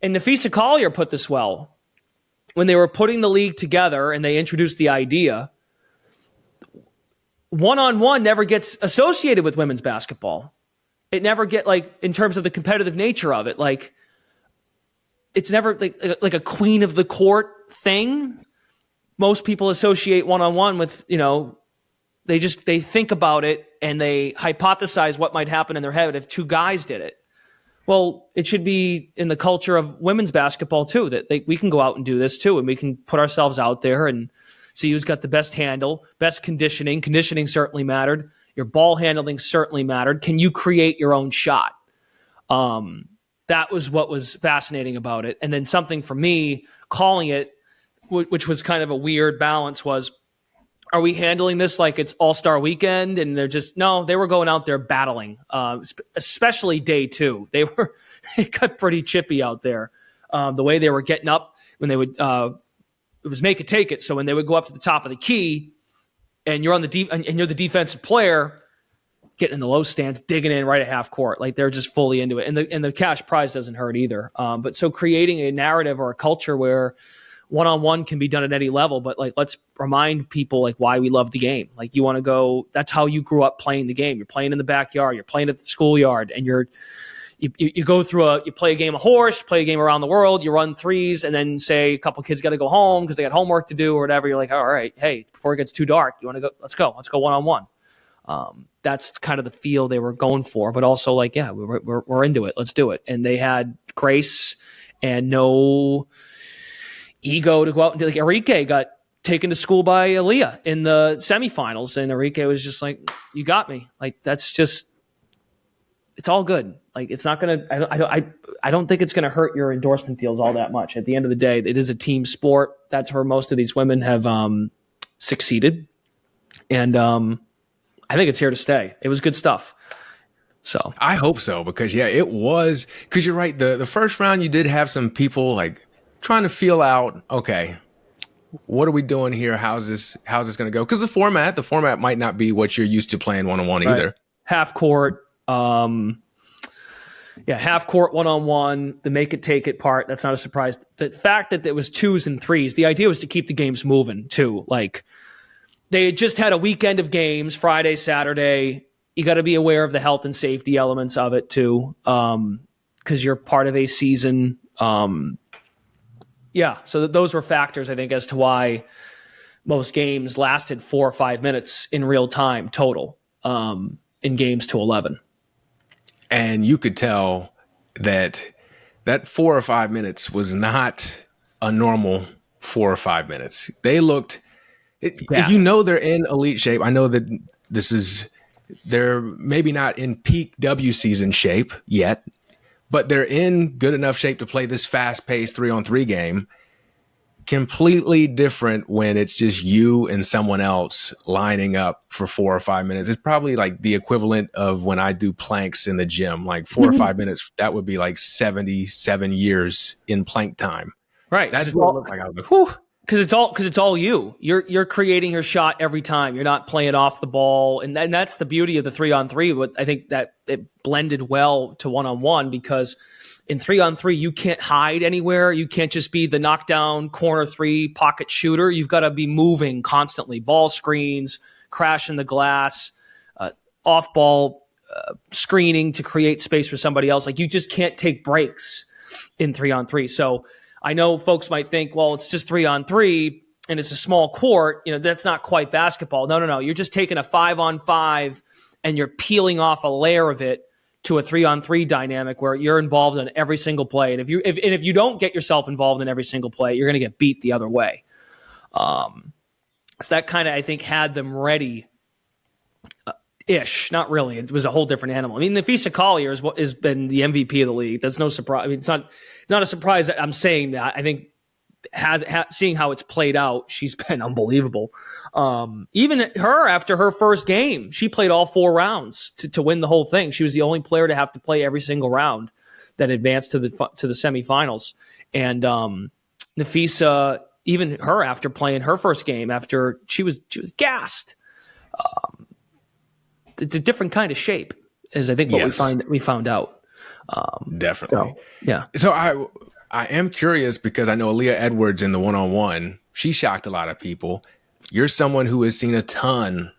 and Nafisa Collier put this well, when they were putting the league together and they introduced the idea, one-on-one never gets associated with women's basketball. it never get like in terms of the competitive nature of it, like it's never like a queen of the court thing. Most people associate one-on-one with, they think about it and they hypothesize what might happen in their head if two guys did it. Well, it should be in the culture of women's basketball too, that we can go out and do this too, and we can put ourselves out there and see who's got the best handle, best conditioning. Conditioning certainly mattered. Your ball handling certainly mattered. Can you create your own shot? That was what was fascinating about it. And then something for me, calling it, which was kind of a weird balance, was, are we handling this like it's All-Star Weekend? And they were going out there battling, especially day two. It got pretty chippy out there. The way they were getting up when they would, it was make it, take it. So when they would go up to the top of the key and you're and you're the defensive player, getting in the low stance, digging in right at half court, like they're just fully into it. And the cash prize doesn't hurt either. But so creating a narrative or a culture where one-on-one can be done at any level, but like, let's remind people like why we love the game. Like you want to go, that's how you grew up playing the game. You're playing in the backyard, you're playing at the schoolyard, and you go through you play a game of horse, you play a game around the world, you run threes, and then say a couple kids got to go home because they got homework to do or whatever. You're like, all right, hey, before it gets too dark, you want to go, let's go one-on-one. That's kind of the feel they were going for, but also like, yeah, we're into it. Let's do it. And they had grace and no ego to go out and do. Like Enrique got taken to school by Aaliyah in the semifinals, and Enrique was just like, "You got me." Like that's just, it's all good. Like it's not gonna. I don't think it's gonna hurt your endorsement deals all that much. At the end of the day, it is a team sport. That's where most of these women have succeeded, and I think it's here to stay. It was good stuff. So I hope so, because it was, because you're right. The first round, you did have some people like trying to feel out, okay, what are we doing here? How's this going to go? Because the format might not be what you're used to playing one-on-one either. Half court, half court one-on-one, the make it, take it part. That's not a surprise. The fact that it was twos and threes, the idea was to keep the games moving too. Like they had just had a weekend of games, Friday, Saturday. You got to be aware of the health and safety elements of it too, because you're part of a season. So those were factors, I think, as to why most games lasted 4 or 5 minutes in real time total in games to 11. And you could tell that 4 or 5 minutes was not a normal 4 or 5 minutes. They looked, they're in elite shape. I know that they're maybe not in peak W season shape yet, but they're in good enough shape to play this fast-paced 3-on-3 game. Completely different when it's just you and someone else lining up for 4 or 5 minutes. It's probably like the equivalent of when I do planks in the gym, like 4 or 5 minutes. That would be like 77 years in plank time. Right. That's what it looked like. I was like, whew. Because it's all you. You're creating your shot every time. You're not playing off the ball, and that's the beauty of the 3-on-3. But I think that it blended well to 1-on-1, because in 3-on-3 you can't hide anywhere. You can't just be the knockdown corner three pocket shooter. You've got to be moving constantly. Ball screens, crashing the glass, off ball screening to create space for somebody else. Like you just can't take breaks in 3-on-3. So I know folks might think, well, it's just 3-on-3 and it's a small court. That's not quite basketball. No. You're just taking a 5-on-5 and you're peeling off a layer of it to a 3-on-3 dynamic where you're involved in every single play. And if you don't get yourself involved in every single play, you're going to get beat the other way. So that kind of, I think, had them ready. Ish, not really. It was a whole different animal. I mean, Nafisa Collier has been the MVP of the league. That's no surprise. I mean, it's not a surprise that I'm saying that. I think seeing how it's played out, she's been unbelievable. Even her, after her first game, she played all 4 rounds to win the whole thing. She was the only player to have to play every single round that advanced to the semifinals. And Nafisa, even her, after playing her first game, after she was gassed. It's a different kind of shape, is I think what we found out. Definitely. Yeah. So I am curious, because I know Aaliyah Edwards in the 1-on-1, she shocked a lot of people. You're someone who has seen a ton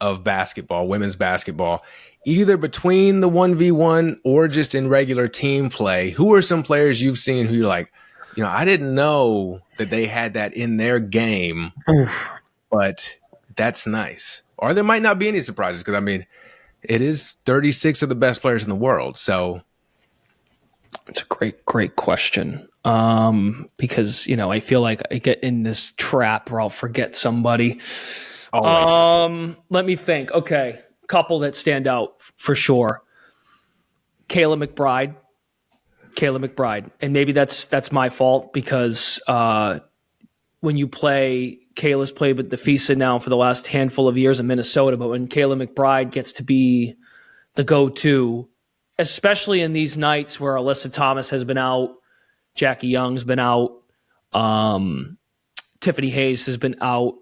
of basketball, women's basketball. either between the 1v1 or just in regular team play, who are some players you've seen who you're like, I didn't know that they had that in their game, but that's nice. Or there might not be any surprises because, I mean, it is 36 of the best players in the world. So it's a great question. Because, I feel like I get in this trap where I'll forget somebody. always. Let me think. Okay. Couple that stand out for sure. Kayla McBride. And maybe that's my fault because when you play, Kayla's played with the FISA now for the last handful of years in Minnesota, but when Kayla McBride gets to be the go-to, especially in these nights where Alyssa Thomas has been out, Jackie Young's been out, Tiffany Hayes has been out,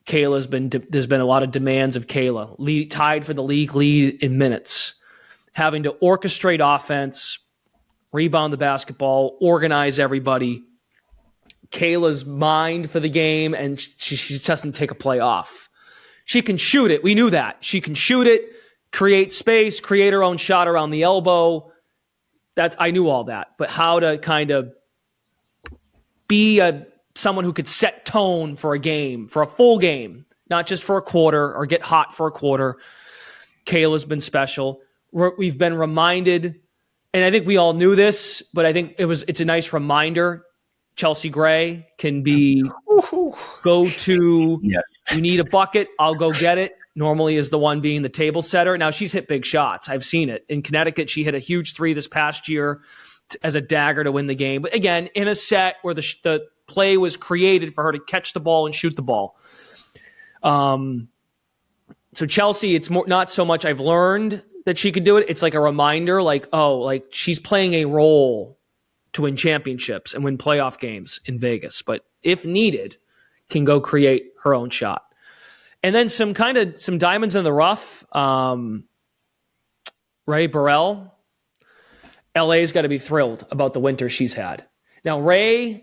there's been a lot of demands of Kayla, tied for the league lead in minutes, having to orchestrate offense, rebound the basketball, organize everybody. Kayla's mind for the game, and she doesn't take a play off. She can shoot it. We knew that. She can shoot it, create space, create her own shot around the elbow. I knew all that. But how to kind of be someone who could set tone for a game, for a full game, not just for a quarter or get hot for a quarter. Kayla's been special. We've been reminded, and I think we all knew this, but I think it's a nice reminder. Chelsea Gray can be go-to. Yes. You need a bucket, I'll go get it. Normally is the one being the table setter. Now she's hit big shots. I've seen it. In Connecticut, she hit a huge 3 this past year as a dagger to win the game. But again, in a set where the play was created for her to catch the ball and shoot the ball. So Chelsea, it's not so much I've learned that she could do it. It's like a reminder, like she's playing a role to win championships and win playoff games in Vegas. But if needed, can go create her own shot. And then some diamonds in the rough. Ray Burrell. LA's got to be thrilled about the winter she's had. Now, Ray's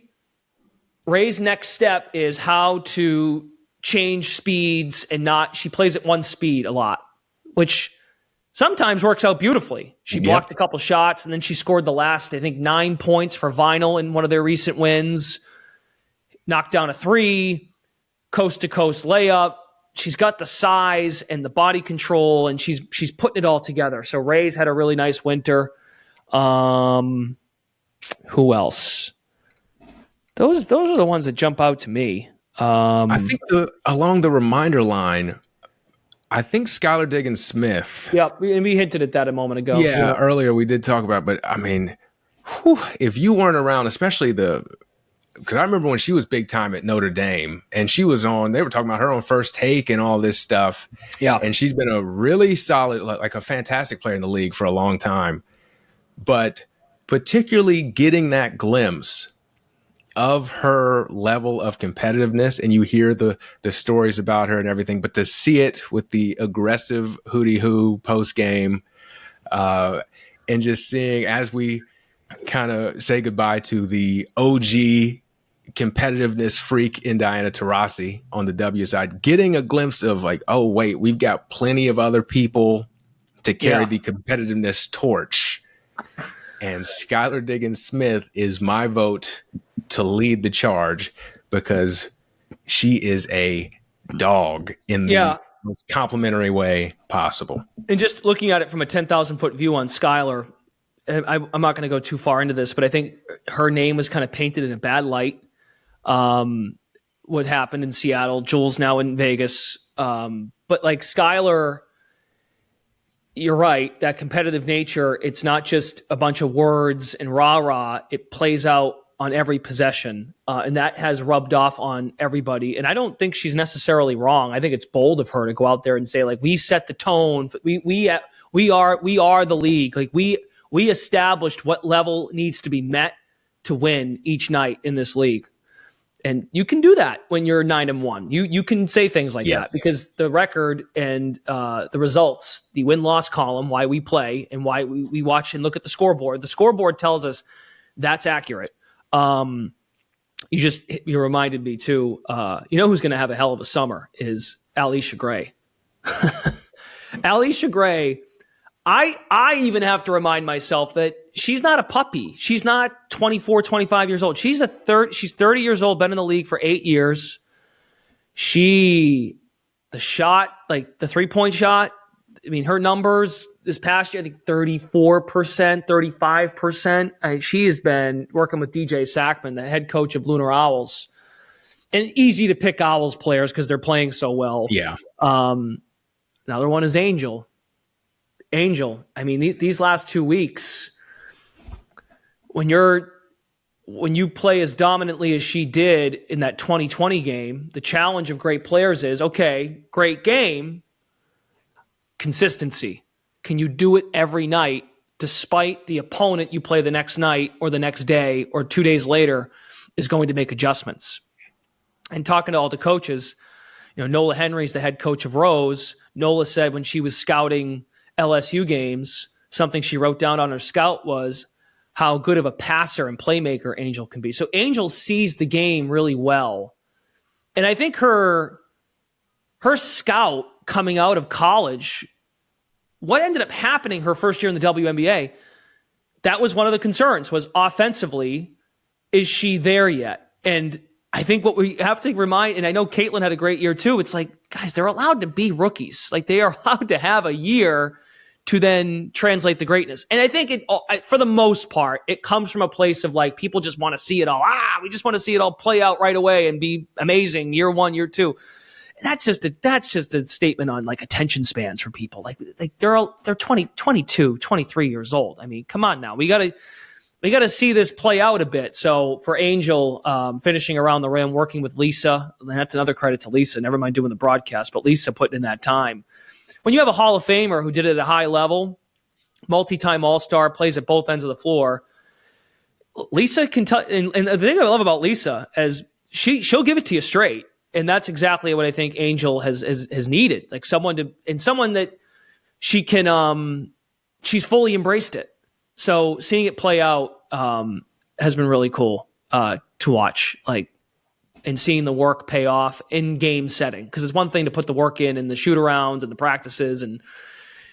next step is how to change speeds and she plays at one speed a lot, which sometimes works out beautifully. She blocked a couple shots and then she scored the last, I think, 9 points for Vinyl in one of their recent wins. Knocked down a 3, coast-to-coast layup. She's got the size and the body control, and she's putting it all together. So Ray's had a really nice winter. Who else? Those are the ones that jump out to me. I think along the reminder line, I think Skylar Diggins-Smith. Yeah, we hinted at that a moment ago. Yeah, earlier we did talk about it, but I mean, if you weren't around, especially because I remember when she was big time at Notre Dame and they were talking about her on First Take and all this stuff. Yeah. And she's been a really solid, like a fantastic player in the league for a long time. But particularly getting that glimpse of her level of competitiveness, and you hear the stories about her and everything, but to see it with the aggressive hooty-hoo post-game, and just seeing as we kind of say goodbye to the OG competitiveness freak in Diana Taurasi on the W side, getting a glimpse of like, oh, wait, we've got plenty of other people to carry the competitiveness torch. And Skylar Diggins-Smith is my vote to lead the charge because she is a dog in the most complimentary way possible. And just looking at it from a 10,000-foot view on Skylar, I'm not going to go too far into this, but I think her name was kind of painted in a bad light. What happened in Seattle, Jules now in Vegas. But like Skylar, you're right, that competitive nature, it's not just a bunch of words and rah-rah. It plays out on every possession, and that has rubbed off on everybody. And I don't think she's necessarily wrong. I think it's bold of her to go out there and say, like, we set the tone. We are the league. Like we established what level needs to be met to win each night in this league. And you can do that when you're 9-1. You can say things like that because the record and the results, the win-loss column, why we play and why we watch and look at the scoreboard. The scoreboard tells us that's accurate. You reminded me too. Who's going to have a hell of a summer is Alicia Gray. Alicia Gray, I even have to remind myself that she's not a puppy. She's not 24, 25 years old. She's 30 years old, been in the league for 8 years. The shot, like the 3-point shot, I mean, her numbers this past year, I think 34%, 35%. She has been working with DJ Sackman, the head coach of Lunar Owls. And easy to pick Owls players because they're playing so well. Yeah. Another one is Angel. I mean, these last 2 weeks, when you play as dominantly as she did in that 2020 game, the challenge of great players is, okay, great game, consistency. Can you do it every night despite the opponent you play the next night or the next day or 2 days later is going to make adjustments? And talking to all the coaches, Nola Henry's the head coach of Rose. Nola said when she was scouting LSU games, something she wrote down on her scout was how good of a passer and playmaker Angel can be. So Angel sees the game really well. And I think her scout coming out of college, what ended up happening her first year in the WNBA, that was one of the concerns, was offensively, is she there yet? And I think what we have to remind, and I know Caitlin had a great year too, it's like, guys, they're allowed to be rookies. Like, they are allowed to have a year to then translate the greatness. And I think for the most part, it comes from a place of like, people just want to see it all. We just want to see it all play out right away and be amazing year 1, year 2. And that's just a statement on like attention spans for people. Like they're 20, 22, 23 years old. I mean, come on now. We got to see this play out a bit. So for Angel, finishing around the rim, working with Lisa, and that's another credit to Lisa. Never mind doing the broadcast, but Lisa putting in that time. When you have a Hall of Famer who did it at a high level, multi-time All-Star, plays at both ends of the floor, Lisa can and the thing I love about Lisa is she'll give it to you straight. And that's exactly what I think Angel has needed. Like someone that she can, she's fully embraced it. So seeing it play out has been really cool to watch, like, and seeing the work pay off in game setting. Because it's one thing to put the work in the shoot arounds and the practices, and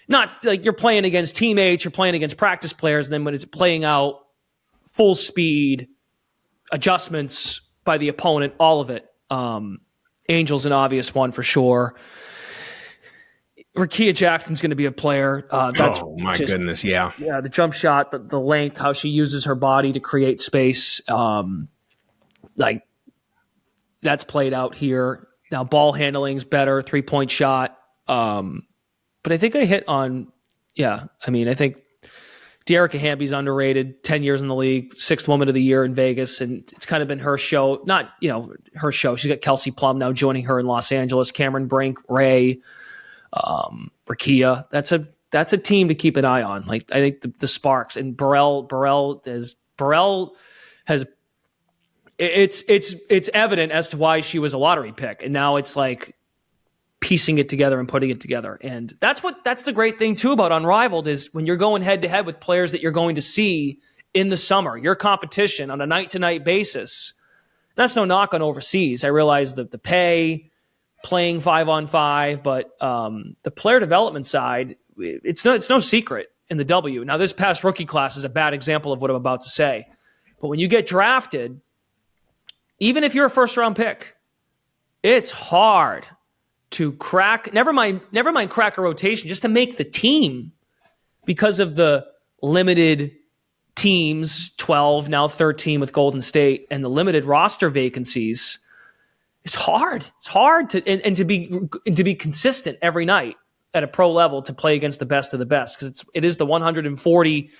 not like you're playing against teammates, you're playing against practice players. And then when it's playing out full speed, adjustments by the opponent, all of it. Angel's an obvious one for sure. Rakia Jackson's going to be a player. Goodness, yeah. Yeah, the jump shot, the length, how she uses her body to create space. Like, that's played out here. Now, ball handling's better, 3-point shot. But I think I hit on, I think Dearica Hamby's underrated, 10 years in the league, 6th woman of the year in Vegas, and it's kind of been her show. Not, her show. She's got Kelsey Plum now joining her in Los Angeles, Cameron Brink, Ray, Rakia. That's a team to keep an eye on. Like, I think the Sparks and Burrell has it's evident as to why she was a lottery pick, and now it's like piecing it together and putting it together. And that's the great thing too about Unrivaled, is when you're going head to head with players that you're going to see in the summer, your competition on a night to night basis. That's no knock on overseas. I realize that the pay, playing 5-on-5, but the player development side, it's no secret in the W. Now, this past rookie class is a bad example of what I'm about to say. But when you get drafted, even if you're a first round pick, it's hard to crack, never mind crack a rotation, just to make the team, because of the limited teams, 12, now 13 with Golden State, and the limited roster vacancies. It's hard. It's hard to be consistent every night at a pro level, to play against the best of the best, because it is the 140,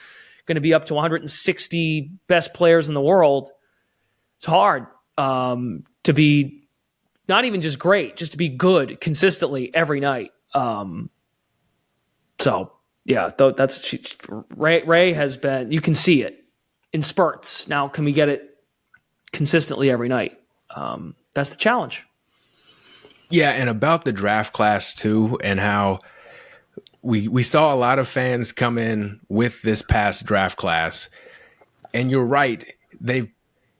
going to be up to 160 best players in the world. It's hard to be not even just great, just to be good consistently every night. So yeah, Ray has been. You can see it in spurts. Now, can we get it consistently every night? That's the challenge. Yeah, and about the draft class too, and how we saw a lot of fans come in with this past draft class. And you're right, they've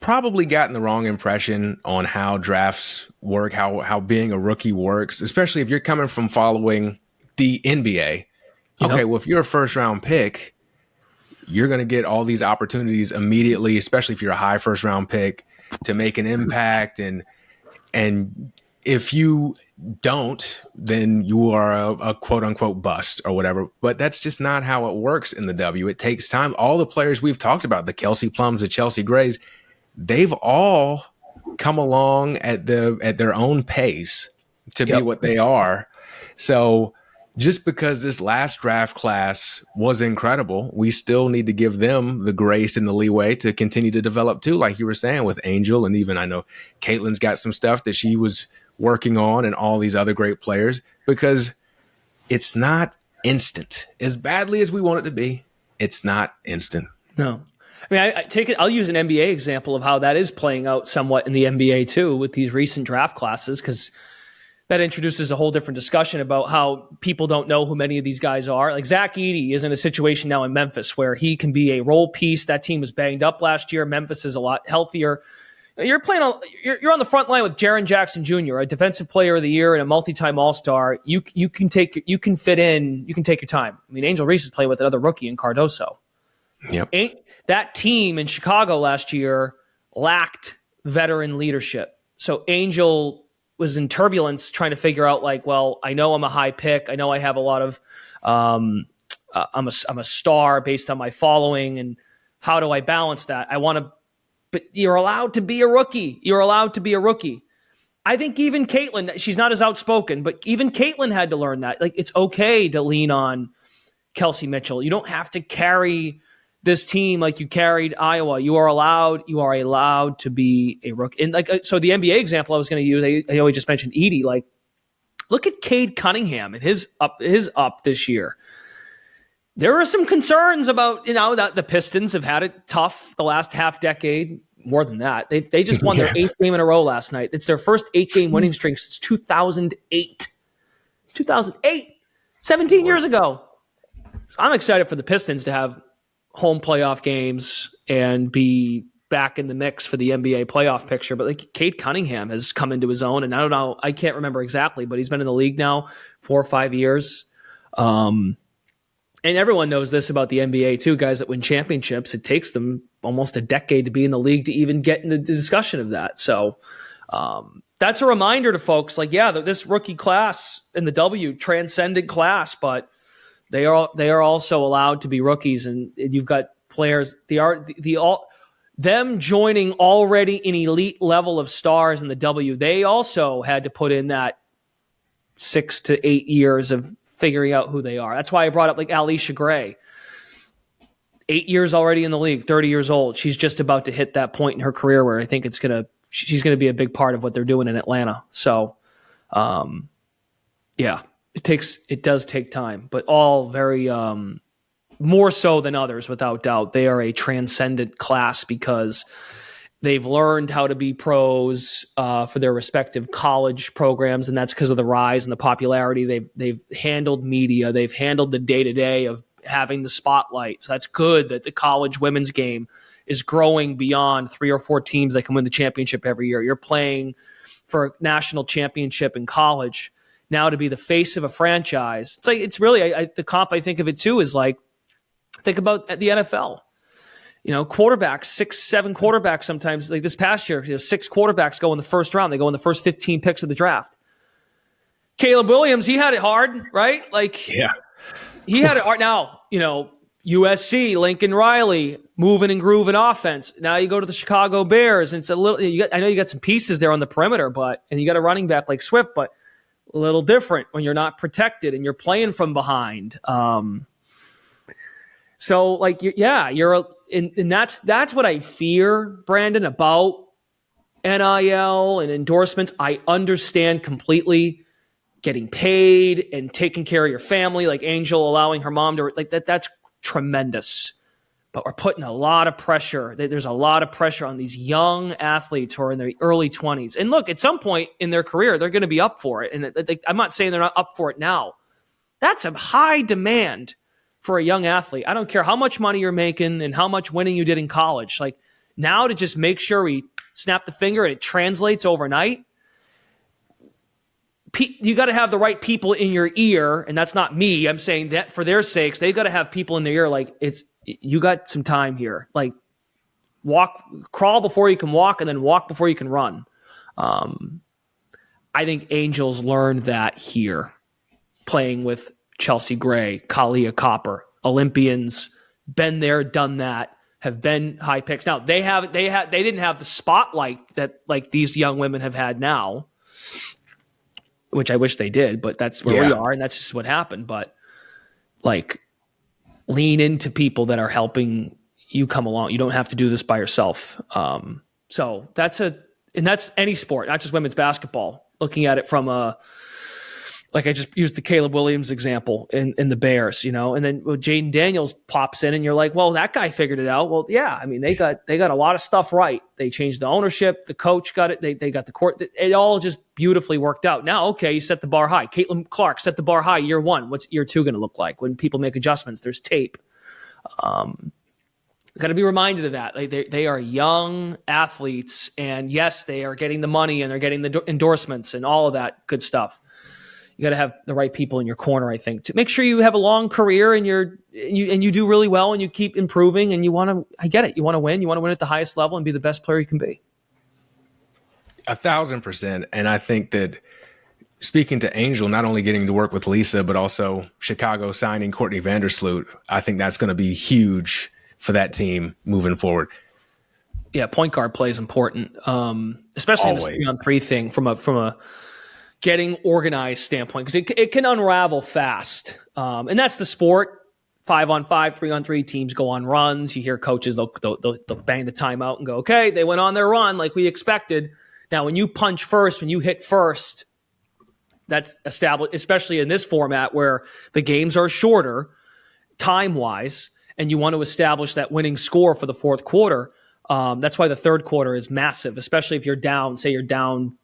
probably gotten the wrong impression on how drafts work, how being a rookie works, especially if you're coming from following the NBA. Okay, well, if you're a first round pick, you're going to get all these opportunities immediately, especially if you're a high first round pick, to make an impact. And if you don't, then you are a quote unquote bust or whatever. But that's just not how it works in the W. It takes time. All the players we've talked about, the Kelsey Plums, the Chelsea Grays, they've all come along at their own pace to be what they are. So just because this last draft class was incredible, we still need to give them the grace and the leeway to continue to develop too, like you were saying with Angel. And even I know Caitlin's got some stuff that she was working on and all these other great players, because it's not instant. As badly as we want it to be, it's not instant. No. I mean, I'll use an NBA example of how that is playing out somewhat in the NBA too with these recent draft classes, because that introduces a whole different discussion about how people don't know who many of these guys are. Like Zach Edey is in a situation now in Memphis where he can be a role piece. That team was banged up last year. Memphis is a lot healthier. You're on the front line with Jaren Jackson Jr., a defensive player of the year and a multi-time All-Star. You can fit in. You can take your time. I mean, Angel Reese is playing with another rookie in Cardoso. Yep. That team in Chicago last year lacked veteran leadership. So Angel was in turbulence trying to figure out, like, well, I know I'm a high pick. I know I have a lot of, I'm a star based on my following, and how do I balance that? But you're allowed to be a rookie. You're allowed to be a rookie. I think even Caitlin, she's not as outspoken, but even Caitlin had to learn that. Like, it's okay to lean on Kelsey Mitchell. You don't have to carry this team like you carried Iowa. You are allowed to be a rookie. And so the NBA example I was going to use, I always just mentioned Edey. Like, look at Cade Cunningham and his up this year. There are some concerns about, that the Pistons have had it tough the last half decade. More than that, they just won their 8th game in a row last night. It's their first 8-game winning streak since 2008. 17 years ago. So I'm excited for the Pistons to have home playoff games and be back in the mix for the NBA playoff picture. But like, Cade Cunningham has come into his own, and I don't know, I can't remember exactly, but he's been in the league now 4 or 5 years. And everyone knows this about the NBA too. Guys that win championships, it takes them almost a decade to be in the league to even get in the discussion of that. So that's a reminder to folks, like, this rookie class in the W, transcendent class, but they are also allowed to be rookies, and you've got players. Them joining already an elite level of stars in the W. They also had to put in that 6 to 8 years of figuring out who they are. That's why I brought up like Alicia Gray. 8 years already in the league, 30 years old. She's just about to hit that point in her career where I think she's gonna be a big part of what they're doing in Atlanta. So, it does take time, but all very more so than others, without doubt. They are a transcendent class because they've learned how to be pros for their respective college programs, and that's because of the rise and the popularity. They've handled media. They've handled the day-to-day of having the spotlight. So that's good that the college women's game is growing beyond 3 or 4 teams that can win the championship every year. You're playing for a national championship in college. Now to be the face of a franchise, it's really the comp I think of it too is like, think about the NFL. Quarterbacks, 6, 7 quarterbacks sometimes. Like this past year, 6 quarterbacks go in the first round. They go in the first 15 picks of the draft. Caleb Williams, he had it hard, right? He had it hard. Now, USC, Lincoln Riley, moving and grooving offense. Now you go to the Chicago Bears, and it's a little. I know you got some pieces there on the perimeter, and you got a running back like Swift, but a little different when you're not protected and you're playing from behind. So and that's what I fear, Brandon, about NIL and endorsements. I understand completely getting paid and taking care of your family, like Angel allowing her mom to that's tremendous. But we're putting a lot of pressure. There's a lot of pressure on these young athletes who are in their early 20s. And look, at some point in their career, they're going to be up for it. And I'm not saying they're not up for it now. That's a high demand for a young athlete. I don't care how much money you're making and how much winning you did in college. Like, now to just make sure we snap the finger and it translates overnight, you got to have the right people in your ear, and that's not me. I'm saying that for their sakes, they got to have people in their ear. Like, you got some time here. Like, crawl before you can walk, and then walk before you can run. I think Angels learned that here, playing with Chelsea Gray, Kalia Copper, Olympians, been there, done that, have been high picks. Now they didn't have the spotlight that like these young women have had now, which I wish they did, but that's where we are, and that's just what happened. But like, lean into people that are helping you come along. You don't have to do this by yourself. So that's any sport, not just women's basketball. Looking at it from like I just used the Caleb Williams example in the Bears, and then Jaden Daniels pops in and you're like, well, that guy figured it out. Well, yeah, I mean, they got a lot of stuff right. They changed the ownership. The coach got it. They got the court. It all just beautifully worked out. Now, okay, you set the bar high. Caitlin Clark set the bar high year one. What's year two going to look like? When people make adjustments, there's tape. Got to be reminded of that. Like they are young athletes, and yes, they are getting the money and they're getting the endorsements and all of that good stuff. You got to have the right people in your corner, I think, to make sure you have a long career and you do really well and you keep improving and I get it. You want to win. You want to win at the highest level and be the best player you can be. 1,000%. And I think that speaking to Angel, not only getting to work with Lisa, but also Chicago signing Courtney Vandersloot, I think that's going to be huge for that team moving forward. Yeah, point guard play is important, especially Always. In this 3-on-3 thing from a getting organized standpoint, because it can unravel fast. And that's the sport. 5-on-5, 3-on-3 teams go on runs. You hear coaches, they'll bang the timeout and go, okay, they went on their run like we expected. Now, when you punch first, when you hit first, that's established, especially in this format where the games are shorter time-wise, and you want to establish that winning score for the fourth quarter. That's why the third quarter is massive, especially if you're down, say you're down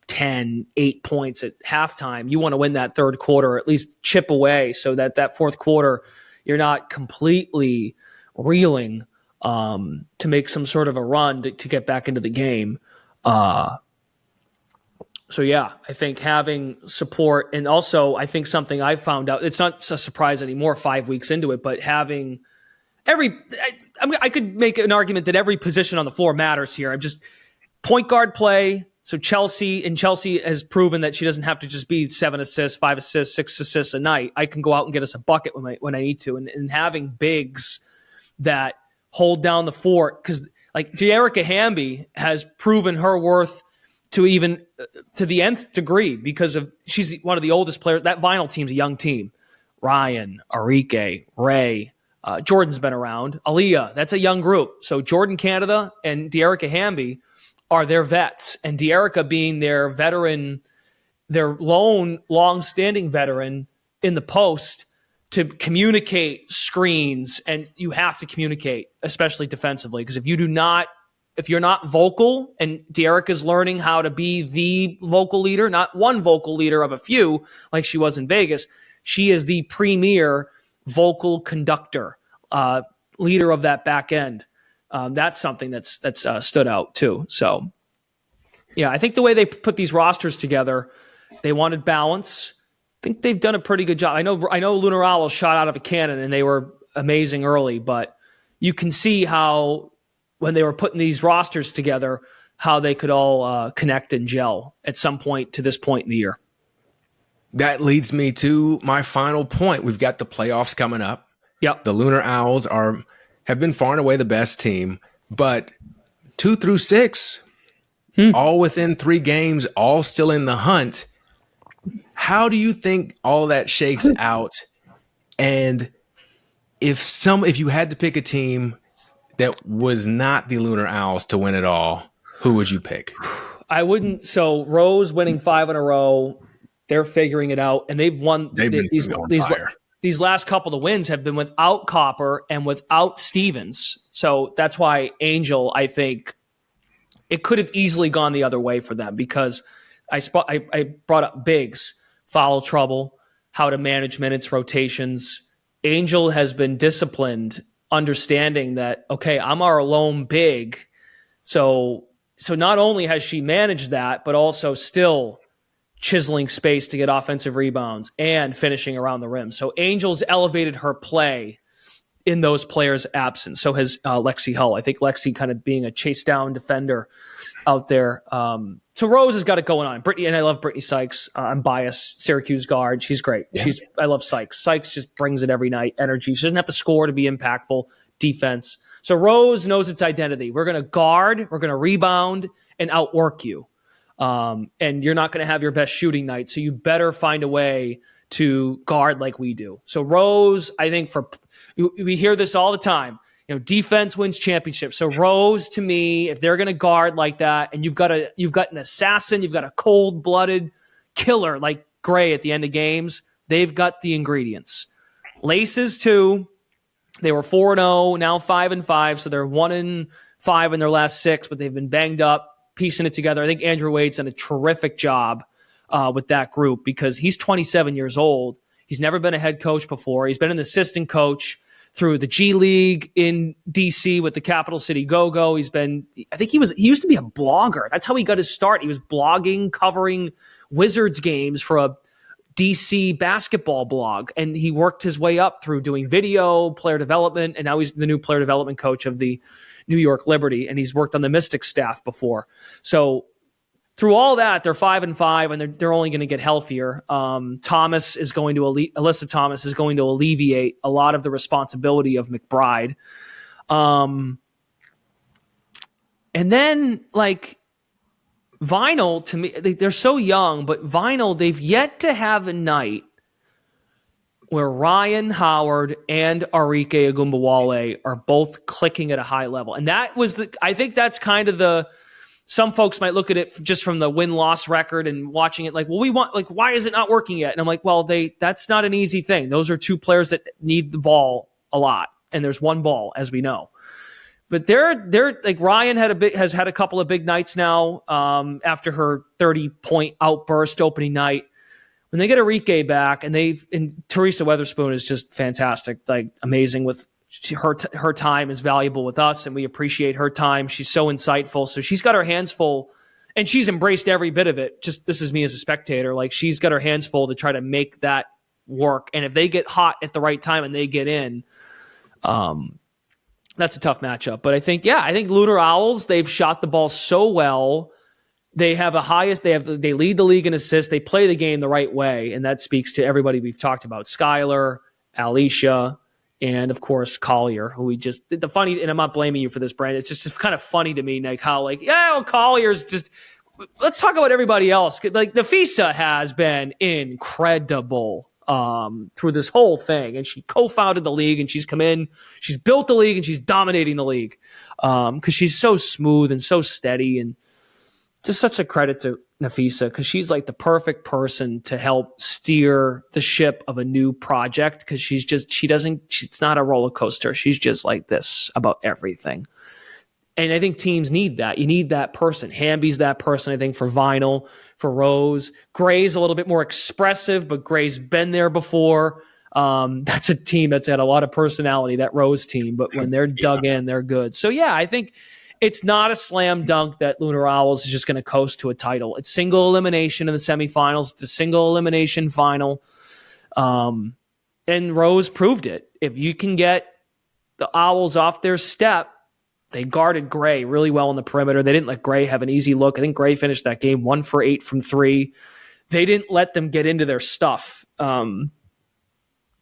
10, 8 points at halftime. You want to win that third quarter, or at least chip away so that fourth quarter, you're not completely reeling to make some sort of a run to get back into the game. So yeah, I think having support, and also I think something I've found out, it's not a surprise anymore 5 weeks into it, but having I could make an argument that every position on the floor matters here. I'm just point guard play. So Chelsea has proven that she doesn't have to just be 7 assists, 5 assists, 6 assists a night. I can go out and get us a bucket when I need to. And having bigs that hold down the fort, because like Dearica Hamby has proven her worth to even to the nth degree, because she's one of the oldest players. That Vinyl team's a young team. Ryan, Arike, Ray, Jordan's been around. Aaliyah, that's a young group. So Jordan Canada and Dearica Hamby are their vets, and Dearica being their veteran, their lone long-standing veteran in the post to communicate screens, and you have to communicate, especially defensively, because if you're not vocal, and Dearica's learning how to be the vocal leader, not one vocal leader of a few like she was in Vegas, she is the premier vocal conductor, leader of that back end. That's something that's stood out too. So, yeah, I think the way they put these rosters together, they wanted balance. I think they've done a pretty good job. I know Lunar Owls shot out of a cannon and they were amazing early, but you can see how when they were putting these rosters together, how they could all connect and gel at some point to this point in the year. That leads me to my final point. We've got the playoffs coming up. Yep. The Lunar Owls have been far and away the best team, but 2 through 6, all within 3 games, all still in the hunt. How do you think all that shakes out? And if you had to pick a team that was not the Lunar Owls to win it all, who would you pick? I wouldn't. So Rose winning 5 in a row, they're figuring it out, and they've won. These last couple of wins have been without Copper and without Stevens. So that's why Angel, I think, it could have easily gone the other way for them, because I brought up bigs, foul trouble, how to manage minutes, rotations. Angel has been disciplined, understanding that, okay, I'm our lone big. So not only has she managed that, but also still chiseling space to get offensive rebounds, and finishing around the rim. So Angels elevated her play in those players' absence. So has Lexi Hull. I think Lexi kind of being a chase down defender out there. So Rose has got it going on. Brittany, and I love Brittany Sykes. I'm biased. Syracuse guard. She's great. Yeah. I love Sykes. Sykes just brings it every night. Energy. She doesn't have to score to be impactful. Defense. So Rose knows its identity. We're going to guard, we're going to rebound, and outwork you. And you're not going to have your best shooting night. So you better find a way to guard like we do. So Rose, I think we hear this all the time. Defense wins championships. So Rose, to me, if they're going to guard like that, and you've got an assassin, you've got a cold-blooded killer like Gray at the end of games, they've got the ingredients. Laces too. They were 4-0, now 5-5, so they're 1-5 in their last 6, but they've been banged up, piecing it together. I think Andrew Wade's done a terrific job with that group because he's 27 years old. He's never been a head coach before. He's been an assistant coach through the G League in DC with the Capital City Go-Go. He used to be a blogger. That's how he got his start. He was blogging, covering Wizards games for a DC basketball blog, and he worked his way up through doing video, player development, and now he's the new player development coach of the New York Liberty, and he's worked on the Mystics staff before. So through all that, they're 5-5, and they're only going to get healthier. Alyssa Thomas is going to alleviate a lot of the responsibility of McBride. And then, Vinyl, to me, they're so young, but Vinyl, they've yet to have a night where Ryan Howard and Arike Ogunbowale are both clicking at a high level. And I think that's kind of some folks might look at it just from the win-loss record and watching it why is it not working yet? And I'm like, that's not an easy thing. Those are two players that need the ball a lot. And there's one ball, as we know. But they're like Ryan has had a couple of big nights now after her 30-point outburst opening night. When they get Arike back, and Teresa Weatherspoon is just fantastic, amazing with her time is valuable with us, and we appreciate her time. She's so insightful, so she's got her hands full, and she's embraced every bit of it. Just this is me as a spectator, she's got her hands full to try to make that work. And if they get hot at the right time and they get in, that's a tough matchup. But I think Lunar Owls, they've shot the ball so well. They have they lead the league in assists. They play the game the right way. And that speaks to everybody we've talked about. Skylar, Alicia, and of course, Collier, who and I'm not blaming you for this, Brandon. It's just kind of funny to me, how Collier's just, let's talk about everybody else. Nafisa has been incredible through this whole thing, and she co-founded the league, and she's come in, she's built the league, and she's dominating the league because she's so smooth and so steady, and just such a credit to Nafisa because she's the perfect person to help steer the ship of a new project because she's not a roller coaster. She's just like this about everything. And I think teams need that. You need that person. Hamby's that person, I think, for Vinyl, for Rose. Gray's a little bit more expressive, but Gray's been there before. That's a team that's had a lot of personality, that Rose team. But when they're dug in, they're good. So, I think it's not a slam dunk that Lunar Owls is just going to coast to a title. It's single elimination in the semifinals. It's a single elimination final. And Rose proved it. If you can get the Owls off their step, they guarded Gray really well on the perimeter. They didn't let Gray have an easy look. I think Gray finished that game 1 for 8 from 3. They didn't let them get into their stuff. DJ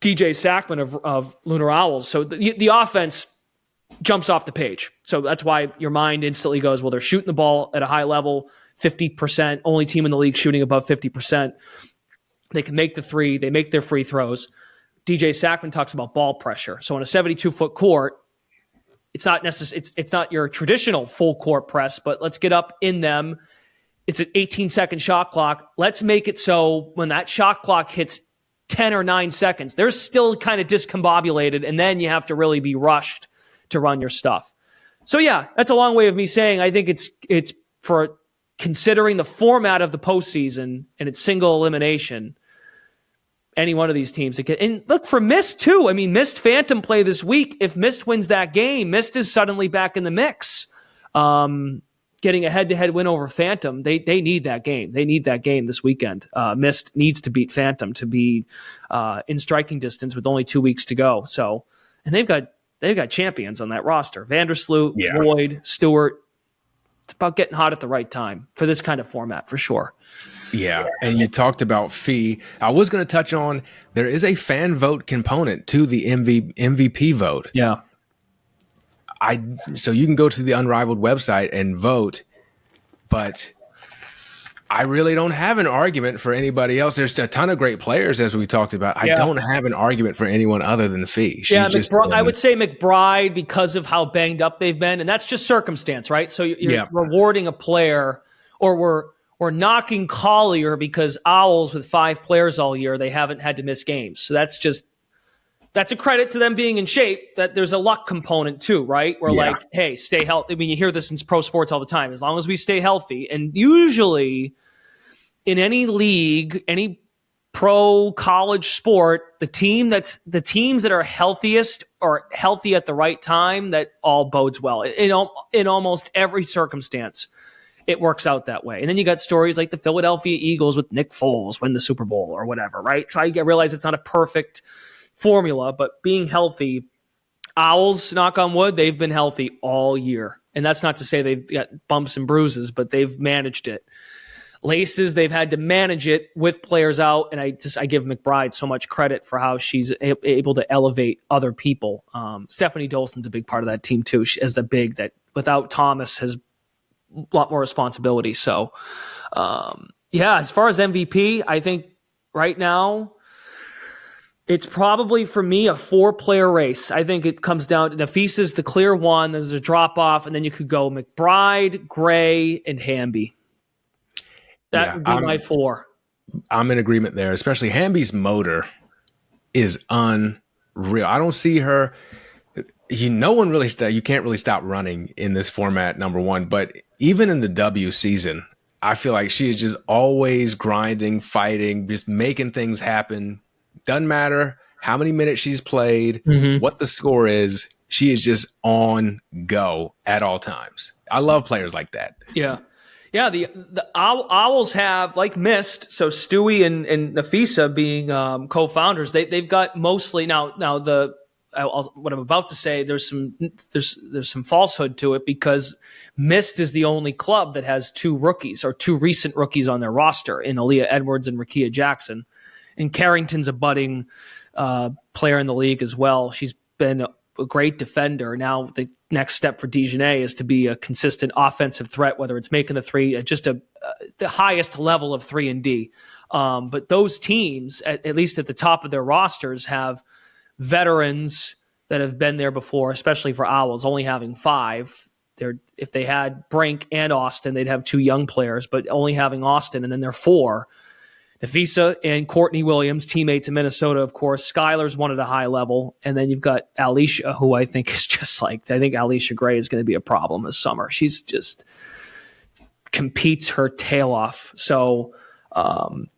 Sackman of Lunar Owls. So the offense jumps off the page. So that's why your mind instantly goes, well, they're shooting the ball at a high level, 50%, only team in the league shooting above 50%. They can make the three. They make their free throws. DJ Sackman talks about ball pressure. So on a 72-foot court, it's not it's not your traditional full court press, but let's get up in them. It's an 18-second shot clock. Let's make it so when that shot clock hits 10 or 9 seconds, they're still kind of discombobulated, and then you have to really be rushed to run your stuff. So that's a long way of me saying I think it's for considering the format of the postseason and it's single elimination. Any one of these teams. And look, for Mist, too. I mean, Mist Phantom play this week. If Mist wins that game, Mist is suddenly back in the mix. getting a head-to-head win over Phantom. They need that game. They need that game this weekend. Mist needs to beat Phantom to be in striking distance with only 2 weeks to go. So, and they've got champions on that roster: Vandersloot, Lloyd, Stewart. It's about getting hot at the right time for this kind of format, for sure. Yeah, and you talked about fee. I was going to touch on, there is a fan vote component to the MVP vote. Yeah. So you can go to the Unrivaled website and vote, but I really don't have an argument for anybody else. There's a ton of great players, as we talked about. I don't have an argument for anyone other than Fee. I would say McBride, because of how banged up they've been, and that's just circumstance, right? So you're rewarding a player, or we're knocking Collier because Owls with 5 players all year, they haven't had to miss games. So that's a credit to them being in shape. That there's a luck component too, right? We're like, hey, stay healthy. I mean, you hear this in pro sports all the time. As long as we stay healthy, and usually in any league, any pro college sport, the teams that are healthiest are healthy at the right time. That all bodes well in almost every circumstance. It works out that way. And then you got stories like the Philadelphia Eagles with Nick Foles win the Super Bowl or whatever, right? So I realize it's not a perfect formula, but being healthy, Owls, knock on wood, they've been healthy all year. And that's not to say they've got bumps and bruises, but they've managed it. Laces, they've had to manage it with players out, and I give McBride so much credit for how she's able to elevate other people. Stephanie Dolson's a big part of that team too. She is the big that without Thomas has a lot more responsibility. So, as far as MVP, I think right now it's probably for me a 4-player race. I think it comes down to Nafisa's the clear one. There's a drop off, and then you could go McBride, Gray, and Hamby. That would be my 4. I'm in agreement there, especially Hamby's motor is unreal. I don't see her. You can't really stop running in this format, number one. But even in the W season, I feel like she is just always grinding, fighting, just making things happen. Doesn't matter how many minutes she's played, what the score is. She is just on go at all times. I love players like that. Yeah. Yeah, the Owls have, like Mist, so Stewie and Nafisa being co-founders, they've got mostly now what I'm about to say, there's some falsehood to it, because Mist is the only club that has 2 rookies, or 2 recent rookies on their roster, in Aaliyah Edwards and Rakia Jackson. And Carrington's a budding player in the league as well. She's been a great defender. Now the next step for Dejanay is to be a consistent offensive threat, whether it's making the 3, just the highest level of 3-and-D. But those teams, at least at the top of their rosters, have veterans that have been there before, especially for Owls, only having 5. If they had Brink and Austin, they'd have 2 young players, but only having Austin, and then they're 4. Nafisa and Courtney Williams, teammates in Minnesota, of course. Skylar's one at a high level. And then you've got Alicia, who I think is just I think Alicia Gray is going to be a problem this summer. She's just competes her tail off. So, they've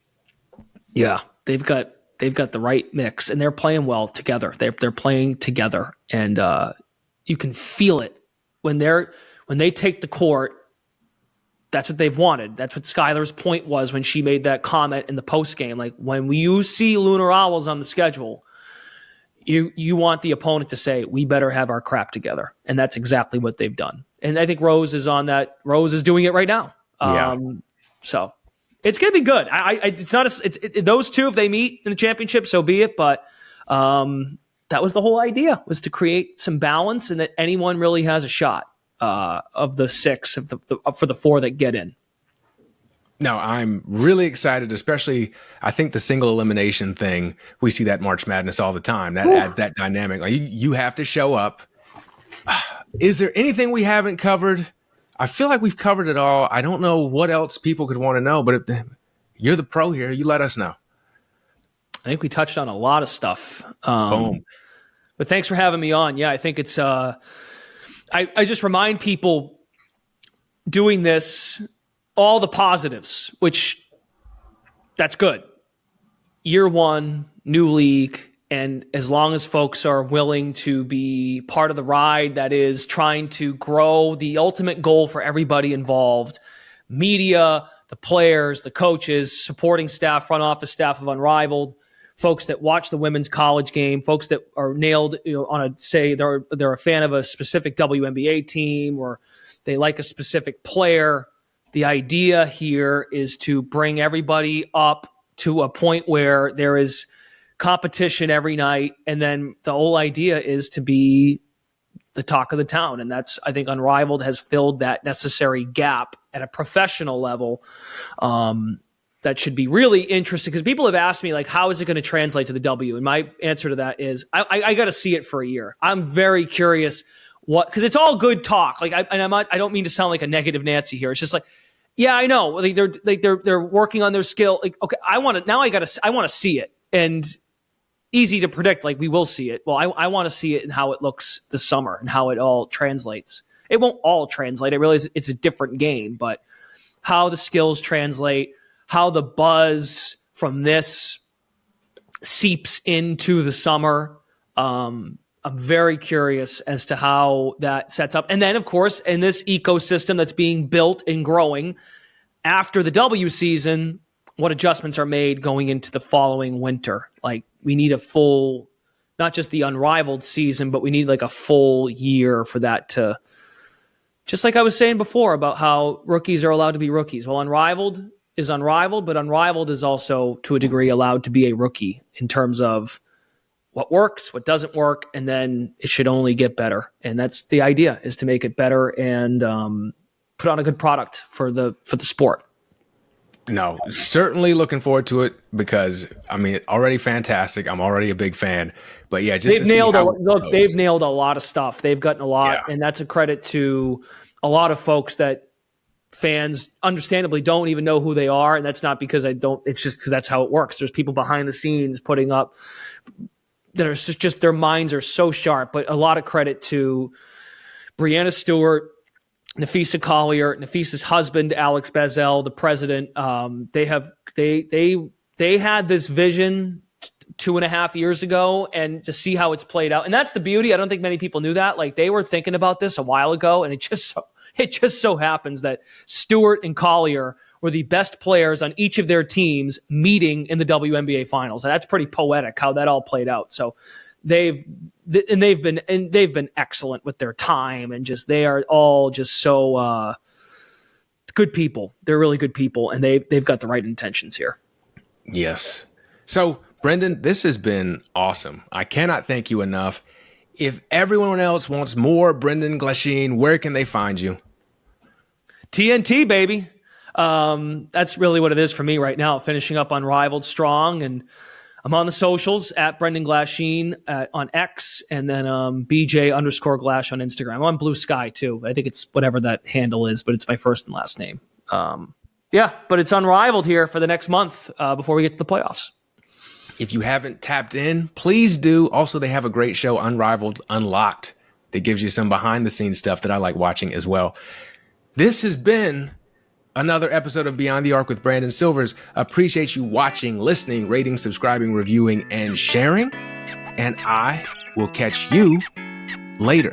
got the right mix, and they're playing well together. They're playing together, and you can feel it when they take the court. That's what they've wanted. That's what Skylar's point was when she made that comment in the post game. Like, when you see Lunar Owls on the schedule, you want the opponent to say, we better have our crap together. And that's exactly what they've done. And I think Rose is on that. Rose is doing it right now. So it's going to be good. It's not those 2, if they meet in the championship, so be it. But that was the whole idea, was to create some balance, and that anyone really has a shot. Of the 6 for the 4 that get in. No, I'm really excited, especially I think the single elimination thing, we see that March Madness all the time. That adds that dynamic. Like, you have to show up. Is there anything we haven't covered? I feel like we've covered it all. I don't know what else people could want to know, but you're the pro here. You let us know. I think we touched on a lot of stuff. Boom. But thanks for having me on. Yeah, I think it's I just remind people doing this, all the positives, which that's good. Year 1, new league, And as long as folks are willing to be part of the ride that is trying to grow the ultimate goal for everybody involved, media, the players, the coaches, supporting staff, front office staff of Unrivaled, folks that watch the women's college game, folks that are nailed, on a, say they're a fan of a specific WNBA team or they like a specific player. The idea here is to bring everybody up to a point where there is competition every night. And then the whole idea is to be the talk of the town. And that's, I think Unrivaled has filled that necessary gap at a professional level. That should be really interesting because people have asked me, like, how is it going to translate to the W? And my answer to that is I got to see it for a year. I'm very curious because it's all good talk. Like, I don't mean to sound like a negative Nancy here. It's just like, yeah, I know. Like they're working on their skill. Like, okay, I want to see it. And easy to predict, like we will see it. Well, I want to see it and how it looks this summer and how it all translates. It won't all translate. I realize it's a different game, but how the skills translate, how the buzz from this seeps into the summer. I'm very curious as to how that sets up. And then, of course, in this ecosystem that's being built and growing after the W season, what adjustments are made going into the following winter. Like, we need a full, not just the Unrivaled season, but we need like a full year for that to, just like I was saying before about how rookies are allowed to be rookies. Well, Unrivaled is Unrivaled, but Unrivaled is also, to a degree, allowed to be a rookie in terms of what works, what doesn't work, and then it should only get better. And that's the idea, is to make it better and put on a good product for the sport. No, certainly looking forward to it because, I mean, already fantastic. I'm already a big fan. But yeah, just they've nailed a lot of stuff. They've gotten a lot, and that's a credit to a lot of folks that fans understandably don't even know who they are, and that's not because I don't. It's just because that's how it works. There's people behind the scenes putting up that are just their minds are so sharp. But a lot of credit to Brianna Stewart, Nafisa Collier, Nafisa's husband, Alex Bezel, the president. They had this vision 2.5 years ago, and to see how it's played out. And that's the beauty. I don't think many people knew that. Like, they were thinking about this a while ago, and it just so happens that Stewart and Collier were the best players on each of their teams meeting in the WNBA finals. And that's pretty poetic how that all played out. So they've been excellent with their time, and just they are all just so good people. They're really good people, and they've got the right intentions here. Yes. So, Brendan, this has been awesome. I cannot thank you enough. If everyone else wants more Brendan Glasheen, where can they find you? TNT, baby. That's really what it is for me right now, finishing up Unrivaled strong, and I'm on the socials at Brendan Glasheen on X, and then BJ_Glash on Instagram. I'm on Blue Sky too. I think it's whatever that handle is, but it's my first and last name. But it's Unrivaled here for the next month before we get to the playoffs. If you haven't tapped in, please do. Also, they have a great show, Unrivaled Unlocked, that gives you some behind-the-scenes stuff that I like watching as well. This has been another episode of Beyond the Arc with Brandon Silvers. Appreciate you watching, listening, rating, subscribing, reviewing, and sharing. And I will catch you later.